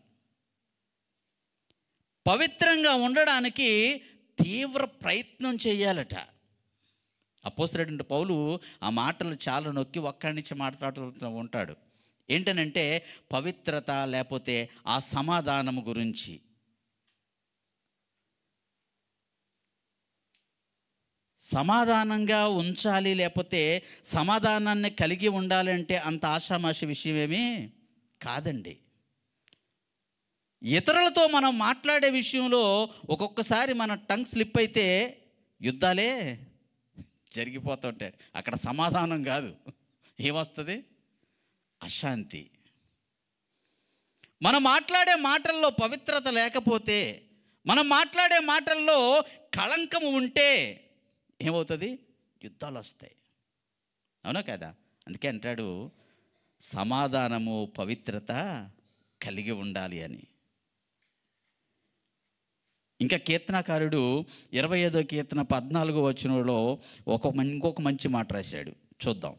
పవిత్రంగా ఉండడానికి తీవ్ర ప్రయత్నం చేయాలట. అపోస్తలుడైన పౌలు ఆ మాటలు చాలా నొక్కి ఒక్కడి నుంచి మాట్లాడుతూ ఉంటాడు. ఏంటనంటే పవిత్రత లేకపోతే ఆ సమాధానము గురించి. సమాధానంగా ఉంచాలి, లేకపోతే సమాధానాన్ని కలిగి ఉండాలి అంటే అంత ఆషామాషి విషయమేమీ కాదండి. ఇతరులతో మనం మాట్లాడే విషయంలో ఒక్కొక్కసారి మన టంగ్ స్లిప్ అయితే యుద్ధాలే జరిగిపోతుంటాయి. అక్కడ సమాధానం కాదు, ఏమొస్తుంది? అశాంతి. మనం మాట్లాడే మాటల్లో పవిత్రత లేకపోతే, మనం మాట్లాడే మాటల్లో కళంకము ఉంటే ఏమవుతుంది? యుద్ధాలు వస్తాయి. అవునా కదా? అందుకే అంటాడు సమాధానము పవిత్రత కలిగి ఉండాలి అని. ఇంకా కీర్తనకారుడు 25వ కీర్తన 14వ వచనంలో ఇంకొక మంచి మాట రాశాడు. చూద్దాం.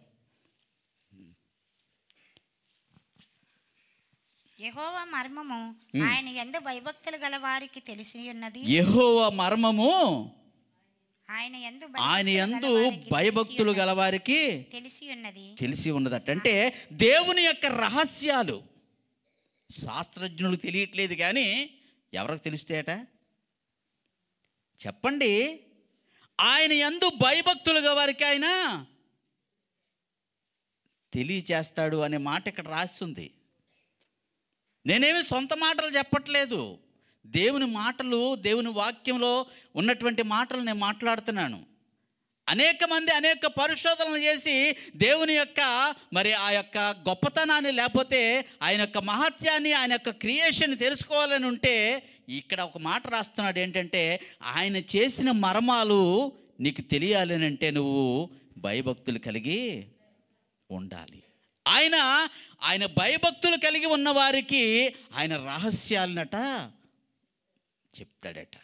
యెహోవా మర్మము ఆయన యందు భయభక్తులు గల వారికి తెలిసి ఉన్నది. యెహోవా మర్మము ఆయన యందు భయభక్తులు గల వారికి తెలిసి ఉన్నదట. అంటే దేవుని యొక్క రహస్యాలు శాస్త్రజ్ఞులు తెలియట్లేదు, కానీ ఎవరికి తెలుస్తాయట? చెప్పండి. ఆయన యందు భయభక్తులుగా వారికి ఆయన తెలియచేస్తాడు అనే మాట ఇక్కడ రాస్తుంది. నేనేమి సొంత మాటలు చెప్పట్లేదు. దేవుని మాటలు, దేవుని వాక్యంలో ఉన్నటువంటి మాటలు నేను మాట్లాడుతున్నాను. అనేక మంది అనేక పరిశోధనలు చేసి దేవుని యొక్క ఆ యొక్క గొప్పతనాన్ని, లేకపోతే ఆయన యొక్క మహత్యాన్ని, ఆయన యొక్క క్రియేషన్ తెలుసుకోవాలని ఉంటే ఇక్కడ ఒక మాట రాస్తున్నాడు. ఏంటంటే ఆయన చేసిన మర్మాలు నీకు తెలియాలని అంటే నువ్వు భయభక్తులు కలిగి ఉండాలి. ఆయన భయభక్తులు కలిగి ఉన్న వారికి ఆయన రహస్యాలనట చెప్తాడట.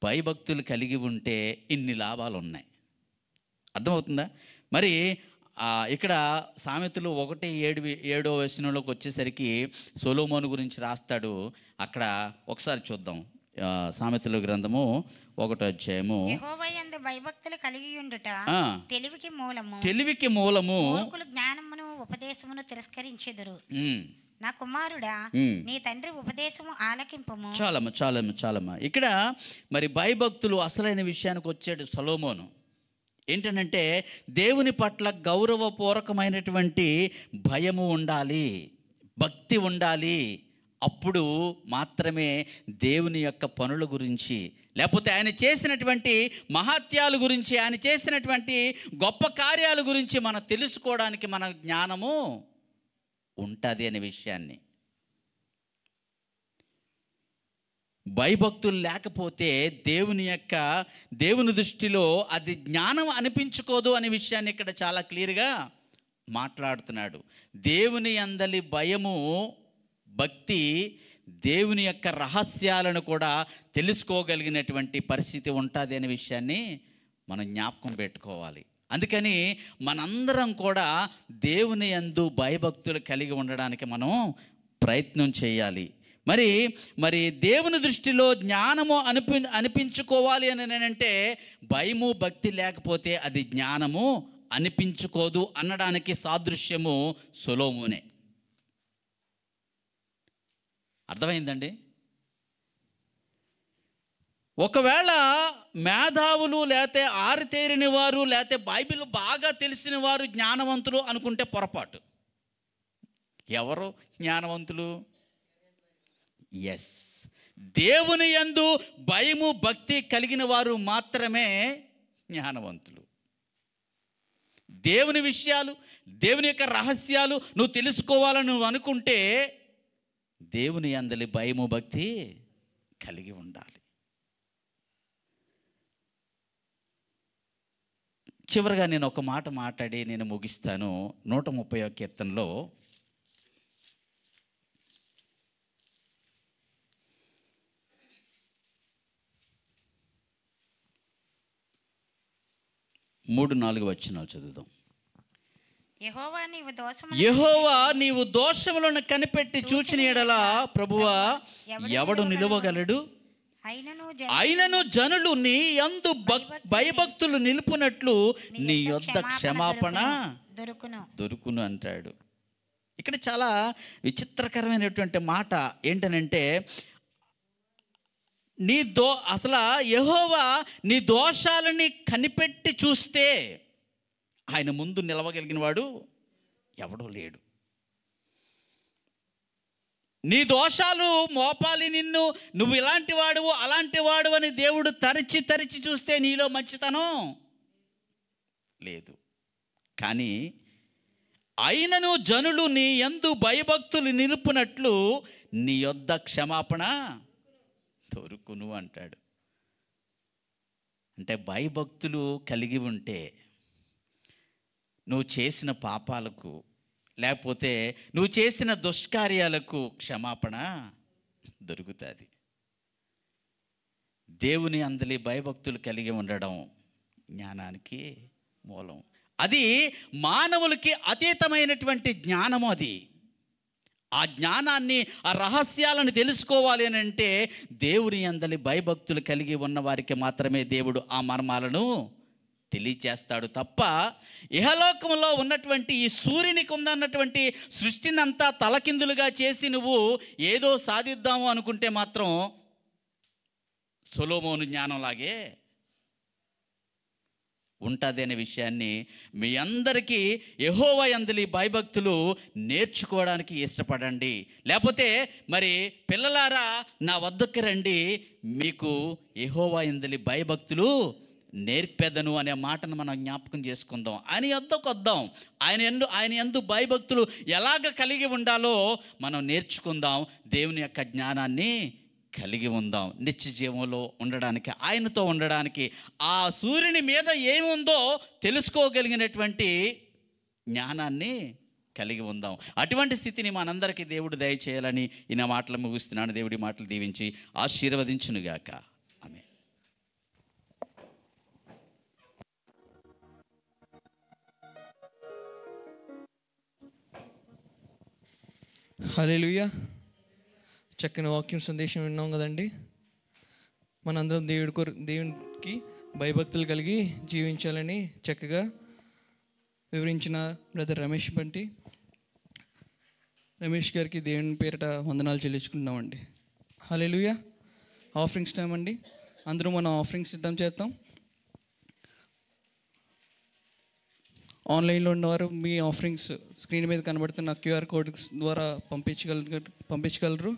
భయభక్తులు కలిగి ఉంటే ఇన్ని లాభాలు ఉన్నాయి. అర్థమవుతుందా? మరి ఇక్కడ సామెతలు 1:7 వచనంలోకి వచ్చేసరికి సొలొమోను గురించి రాస్తాడు. అక్కడ ఒకసారి చూద్దాం. సామెతల గ్రంథము 1వ అధ్యాయము. యెహోవా యందు భయభక్తులు కలిగి ఉండుట తెలివికి మూలము. మూర్ఖులు జ్ఞానమును ఉపదేశమును తిరస్కరించెదరు. నా కుమారుడా, నీ తండ్రి ఉపదేశము ఆలకింపుము. చాలమ్మా. ఇక్కడ మరి భయభక్తులు అసలైన విషయానికి వచ్చాడు సొలొమోను. ఏంటంటే దేవుని పట్ల గౌరవపూర్వకమైనటువంటి భయము ఉండాలి, భక్తి ఉండాలి. అప్పుడు మాత్రమే దేవుని యొక్క పనుల గురించి, లేకపోతే ఆయన చేసినటువంటి మహత్యాల గురించి, ఆయన చేసినటువంటి గొప్ప కార్యాల గురించి మనం తెలుసుకోవడానికి మన జ్ఞానము ఉంటుంది అనే విషయాన్ని. భయభక్తులు లేకపోతే దేవుని దృష్టిలో అది జ్ఞానం అనిపించుకోదు అనే విషయాన్ని ఇక్కడ చాలా క్లియర్గా మాట్లాడుతున్నాడు. దేవుని యందలి భయము భక్తి దేవుని యొక్క రహస్యాలను కూడా తెలుసుకోగలిగినటువంటి పరిస్థితి ఉంటుంది అనే విషయాన్ని మనం జ్ఞాపకం పెట్టుకోవాలి. అందుకని మనందరం కూడా దేవుని యందు భయభక్తులు కలిగి ఉండడానికి మనం ప్రయత్నం చేయాలి. మరి దేవుని దృష్టిలో జ్ఞానము అనిపించుకోవాలి అని అంటే భయము భక్తి లేకపోతే అది జ్ఞానము అనిపించుకోదు అనడానికి సాదృశ్యము సొలొమోనే. అర్థమైందండి? ఒకవేళ మేధావులు లేకపోతే ఆరితేరిన వారు లేకపోతే బైబిల్ బాగా తెలిసిన వారు జ్ఞానవంతులు అనుకుంటే పొరపాటు. ఎవరు జ్ఞానవంతులు? ఎస్, దేవుని యందు భయము భక్తి కలిగిన వారు మాత్రమే జ్ఞానవంతులు. దేవుని విషయాలు, దేవుని యొక్క రహస్యాలు నువ్వు తెలుసుకోవాలని నువ్వు అనుకుంటే దేవుని యందలి భయము భక్తి కలిగి ఉండాలి. చివరిగా నేను ఒక మాట మాట్లాడి నేను ముగిస్తాను. 130వ కీర్తనలో మూడు 4 వచనాలు చదువుదాం. యెహోవా నీవు దోషములను కనిపెట్టి చూచిన యెడల ప్రభువా ఎవడు నిలువగలడు? అయినను జనులు నీ యందు భయభక్తులు నిలుపునట్లు నీ యొద్ద క్షమాపణ దొరుకును అంటాడు. ఇక్కడ చాలా విచిత్రకరమైనటువంటి మాట ఏంటనంటే, అసలు యెహోవా నీ దోషాలని కనిపెట్టి చూస్తే ఆయన ముందు నిలవగలిగిన వాడు ఎవడూ లేడు. నీ దోషాలు మోపాలి నిన్ను, నువ్వు ఇలాంటి వాడువు అలాంటి వాడు అని దేవుడు తరిచి తరిచి చూస్తే నీలో మంచితనం లేదు. కానీ అయినను జనులు నీ యందు భయభక్తులు నిలుపునట్లు నీ యొద్ద క్షమాపణ దొరుకును అంటాడు. అంటే భయభక్తులు కలిగి ఉంటే నువ్వు చేసిన పాపాలకు లేకపోతే నువ్వు చేసిన దుష్కార్యాలకు క్షమాపణ దొరుకుతుంది. దేవుని అందలి భయభక్తులు కలిగి ఉండడం జ్ఞానానికి మూలం. అది మానవులకి అతీతమైనటువంటి జ్ఞానము. అది ఆ జ్ఞానాన్ని, ఆ రహస్యాలను తెలుసుకోవాలి అని అంటే దేవుని అందలి భయభక్తులు కలిగి ఉన్న వారికి మాత్రమే దేవుడు ఆ మర్మాలను తెలియచేస్తాడు తప్ప ఇహలోకంలో ఉన్నటువంటి ఈ సూర్యునికి ఉందన్నటువంటి సృష్టిని అంతా తలకిందులుగా చేసి నువ్వు ఏదో సాధిద్దాము అనుకుంటే మాత్రం సొలొమోను జ్ఞానంలాగే ఉంటుంది అనే విషయాన్ని మీ అందరికీ యెహోవా యందలి భయభక్తులు నేర్చుకోవడానికి ఇష్టపడండి. లేకపోతే మరి పిల్లలారా నా వద్దకు రండి, మీకు యెహోవా యందలి భయభక్తులు నేర్పెదను అనే మాటను మనం జ్ఞాపకం చేసుకుందాం. ఆయన యొద్దకు వద్దాం. ఆయన యందు భయభక్తులు ఎలాగ కలిగి ఉండాలో మనం నేర్చుకుందాం. దేవుని యొక్క జ్ఞానాన్ని కలిగి ఉందాం. నిత్య జీవంలో ఉండడానికి, ఆయనతో ఉండడానికి, ఆ సూర్యుని మీద ఏముందో తెలుసుకోగలిగినటువంటి జ్ఞానాన్ని కలిగి ఉందాం. అటువంటి స్థితిని మనందరికీ దేవుడు దయచేయాలని ఈ నా మాటలు ముగిస్తున్నాను. దేవుడి మాటలు దీవించి ఆశీర్వదించునుగాక. ఆమేన్. హల్లెలూయా. చక్కని వాక్యం సందేశం విన్నాం కదండి. మనందరం దేవునికి భయభక్తులు కలిగి జీవించాలని చక్కగా వివరించిన బ్రదర్ రమేష్ గారికి దేవుని పేరిట వందనాలు చెల్లించుకుంటున్నామండి. హల్లెలూయా. ఆఫరింగ్స్ టైం అండి. అందరూ మనం ఆఫరింగ్స్ సిద్ధం చేద్దాం. ఆన్లైన్లో ఉన్నవారు మీ ఆఫరింగ్స్ స్క్రీన్ మీద కనబడుతున్న QR కోడ్ ద్వారా పంపించగలరు.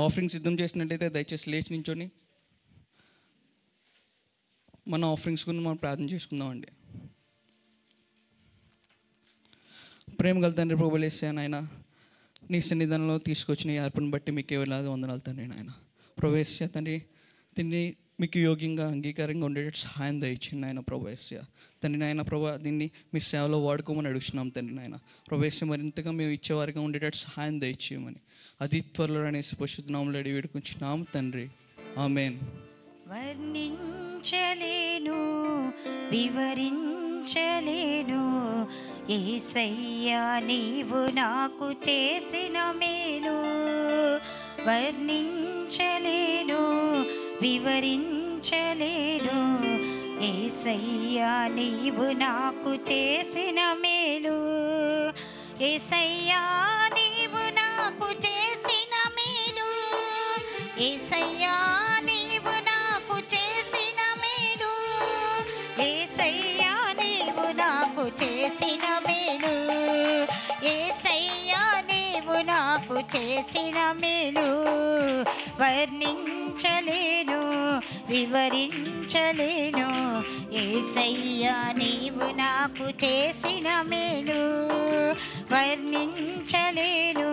ఆఫరింగ్ సిద్ధం చేసినట్టయితే దయచేసి లేచి నించొని మన ఆఫరింగ్స్ గురించి మనం ప్రార్థన చేసుకుందామండి. ప్రేమ గల తండ్రి ప్రభువా యేసయ్యా నాయన, నీ సన్నిధానంలో తీసుకొచ్చిన ఈ అర్పణ బట్టి మీకు వేలాది వందనాలు తండ్రి నాయన. ప్రభువా యేసయ్యా తండ్రి, దీన్ని మీకు యోగ్యంగా అంగీకారంగా ఉండేటట్టు సహాయం దయచేయండి నాయన. ప్రభువా యేసయ్యా తండ్రి నాయన, ప్రభువా దీన్ని మీ సేవలో వాడుకోమని అడుగుతున్నాం తండ్రి నాయన. ప్రభువా యేసయ్యా మరింతగా మేము ఇచ్చేవారిగా ఉండేటట్టు సహాయం దయచేయమని అతి త్వరలో అనేసి పరిశుద్ధ నామములో అడిగి వేడుకుంటున్నాం తండ్రి. ఆమేన్. వర్ణించలేను వివరించలేను యేసయ్యా నీవు నాకు చేసిన మేలు. వర్ణించలేను వివరించలేను యేసయ్యా నీవు నాకు చేసిన మేలు. యేసయ్యా నీవు నాకు చేసిన మేలు వర్ణించలేను వివరించలేను. యేసయ్యా నీవు నాకు చేసిన మేలు వర్ణించలేను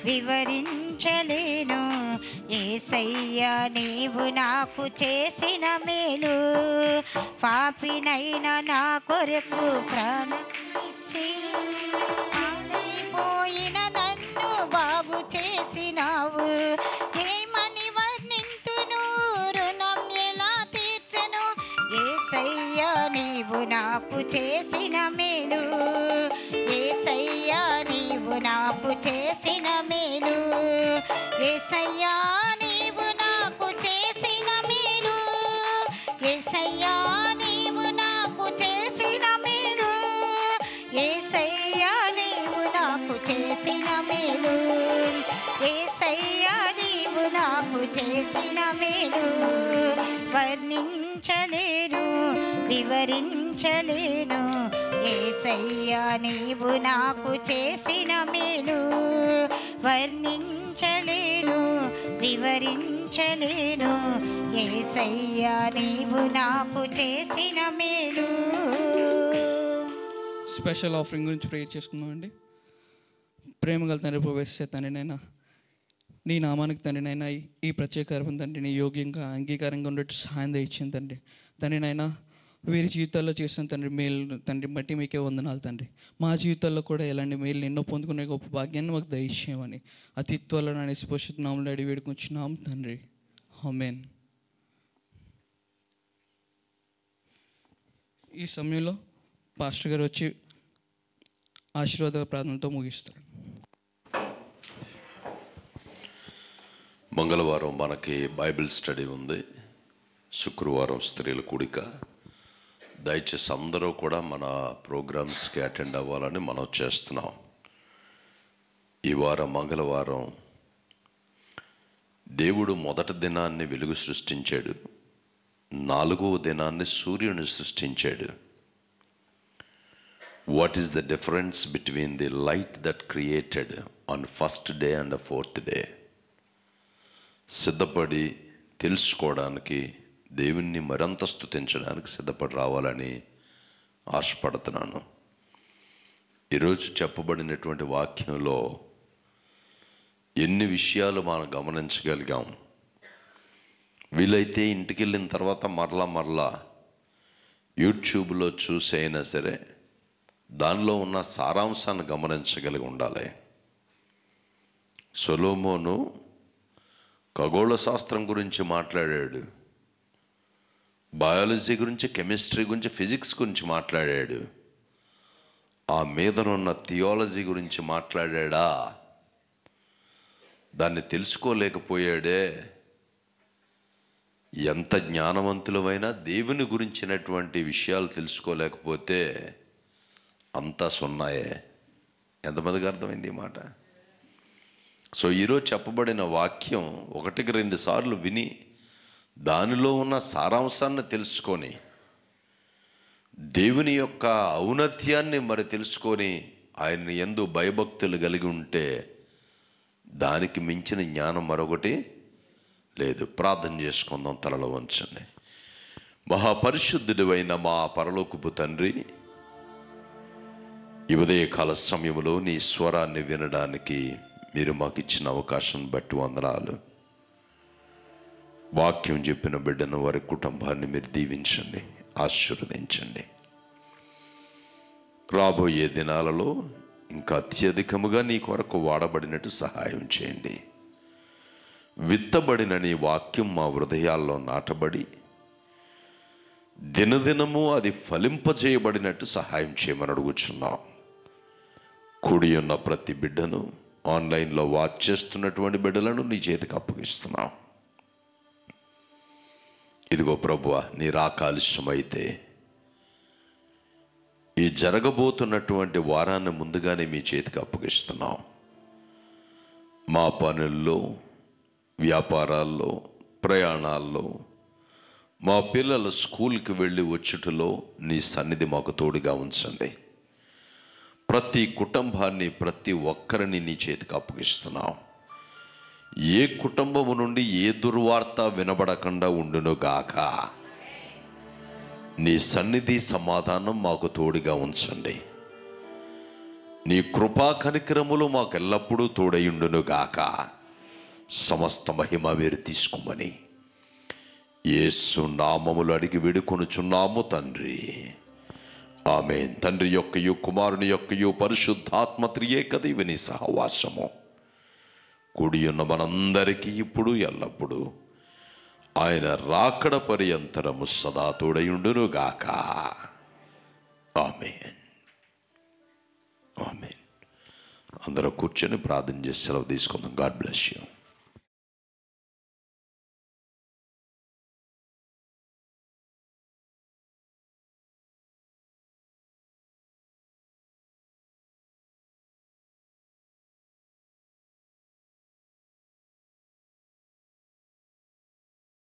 వివరించలేను. యేసయ్యా నీవు నాకు చేసిన మేలు. పాపినైన నా కొరకు ప్రాణమిచ్చి పోయిన నన్ను బాగు చేసినావు. ఏమని వర్ణింతును, రుణం ఎలా తీర్చను. యేసయ్యా నీవు నాకు చేసిన మేలు. యేసయ్యా నీవు నాకు చేసిన మేలు. యేసయ్యా నీవు నాకు చేసిన మేలు. యేసయ్యా నీవు నాకు చేసిన మేలు. యేసయ్యా నీవు నాకు చేసిన మేలు. యేసయ్యా నీవు నాకు చేసిన మేలు వర్ణించలేను వివరించలేను. యేసయ్యా నీవు నాకు చేసిన మేలు వర్ణించలేను వివరించలేను. యేసయ్యా నీవు నాకు చేసిన మేలు. స్పెషల్ ఆఫరింగ్ గురించి ప్రేయర్ చేసుకుందామండి. ప్రేమగల తండ్రి, ప్రవేశిస్తే తండ్రి నైనా నీ నామానికి తండ్రి నైనా ఈ ప్రత్యేక కార్యం తండ్రి నీ యోగ్యంగా అంగీకారంగా ఉండేట్టు సహాయం దయచేయండి తండ్రి. తండ్రి నైనా వీరి జీవితాల్లో చేసిన తండ్రి మేలు తండ్రి బట్టి మీకే వందనాలు తండ్రి. మా జీవితాల్లో కూడా ఎలాంటి మేలు ఎన్నో పొందుకునే గొప్ప భాగ్యాన్ని మాకు దయచేయమని అతి త్వరలో నా నిస్పరిశుద్ధనామములో అడిగి వేడుకొంచున్నాం తండ్రి. ఆమేన్. ఈ సమయంలో పాస్టర్ గారు వచ్చి ఆశీర్వాద ప్రార్థనతో ముగిస్తారు. మంగళవారం మనకి బైబిల్ స్టడీ ఉంది, శుక్రవారం స్త్రీల కూడిక. దయచేసి అందరూ కూడా మన ప్రోగ్రామ్స్కి అటెండ్ అవ్వాలని మనం చేస్తున్నాం. ఈ వారం మంగళవారం దేవుడు మొదటి దినాన్ని వెలుగు సృష్టించాడు, 4వ దినాన్ని సూర్యుని సృష్టించాడు. What is the difference between the light that created on first day and the 4th day? సిద్ధపడి తెలుసుకోవడానికి, దేవుణ్ణి మరింత స్తుతించడానికి సిద్ధపడి రావాలని ఆశపడుతున్నాను. ఈరోజు చెప్పబడినటువంటి వాక్యంలో ఎన్ని విషయాలు మనం గమనించగలిగాం. వీలైతే ఇంటికి వెళ్ళిన తర్వాత మరలా యూట్యూబ్లో చూసి అయినా సరే దానిలో ఉన్న సారాంశాన్ని గమనించగలిగి ఉండాలి. సొలొమోను ఖగోళ శాస్త్రం గురించి మాట్లాడాడు, బయాలజీ గురించి, కెమిస్ట్రీ గురించి, ఫిజిక్స్ గురించి మాట్లాడాడు. ఆ మీదనున్న థియాలజీ గురించి మాట్లాడా? దాన్ని తెలుసుకోలేకపోయాడే. ఎంత జ్ఞానవంతులమైనా దేవుని గురించినటువంటి విషయాలు తెలుసుకోలేకపోతే అంతా సున్నాయే. ఎంతమందికి అర్థమైంది ఈ మాట? సో ఈరోజు చెప్పబడిన వాక్యం 1-2 సార్లు విని దానిలో ఉన్న సారాంశాన్ని తెలుసుకొని దేవుని యొక్క ఔన్నత్యాన్ని మరి తెలుసుకొని ఆయన యందు భయభక్తులు కలిగి ఉంటే దానికి మించిన జ్ఞానం మరొకటి లేదు. ప్రార్థన చేసుకుందాం, తలలో వంచండి. మహాపరిశుద్ధుడైన మా పరలోకపు తండ్రి, ఈ ఉదయకాల సమయంలో నీ స్వరాన్ని వినడానికి మీరు మాకు ఇచ్చిన అవకాశం బట్టి వందనాలు. వాక్యం చెప్పిన బిడ్డను, వారి కుటుంబాన్ని మీరు దీవించండి, ఆశీర్వదించండి. రాబోయే దినాలలో ఇంకా అత్యధికముగా నీ కొరకు వాడబడినట్టు సహాయం చేయండి. విత్తబడిన నీ వాక్యం మా హృదయాల్లో నాటబడి దినదినము అది ఫలింపజేయబడినట్టు సహాయం చేయమని అడుగుచున్నాం. కూడి ఉన్న ప్రతి బిడ్డను, ఆన్లైన్లో వాచ్ చేస్తున్నటువంటి బిడ్డలను నీ చేతికి అప్పగిస్తున్నాం. ఇదిగో ప్రభువా, నీ రాకాలస్యమైతే ఈ జరగబోతున్నటువంటి వారాన్ని ముందుగానే మీ చేతికి అప్పగిస్తున్నాం. మా పనుల్లో, వ్యాపారాల్లో, ప్రయాణాల్లో, మా పిల్లల స్కూల్కి వెళ్ళి వచ్చుటలో నీ సన్నిధి మాకు తోడుగా ఉంచండి. ప్రతి కుటుంబాన్ని, ప్రతి ఒక్కరిని నీ చేతికి అప్పగిస్తున్నాం. ఏ కుటుంబము నుండి ఏ దుర్వార్త వినబడకుండా ఉండునుగాక. నీ సన్నిధి సమాధానం మాకు తోడుగా ఉంచండి. నీ కృపా కనికరములు మాకు ఎల్లప్పుడూ తోడయుండునుగాక. సమస్త మహిమ మీరు తీసుకోమని యేసు నామములు అడిగి వేడుకొనుచున్నాము తండ్రి. ఆమేన్. తండ్రి యొక్కయు కుమారుని యొక్కయు పరిశుద్ధాత్మ త్రియేక దేవుని సహవాసము కూడి ఉన్న మనందరికీ ఇప్పుడు ఎల్లప్పుడూ ఆయన రాకడ పర్యంతరము సదా తోడయుండునుగాక. ఆమేన్. ఆమేన్. అందరూ కూర్చొని ప్రార్థన చేసి సెలవు తీసుకుందాం. God bless you.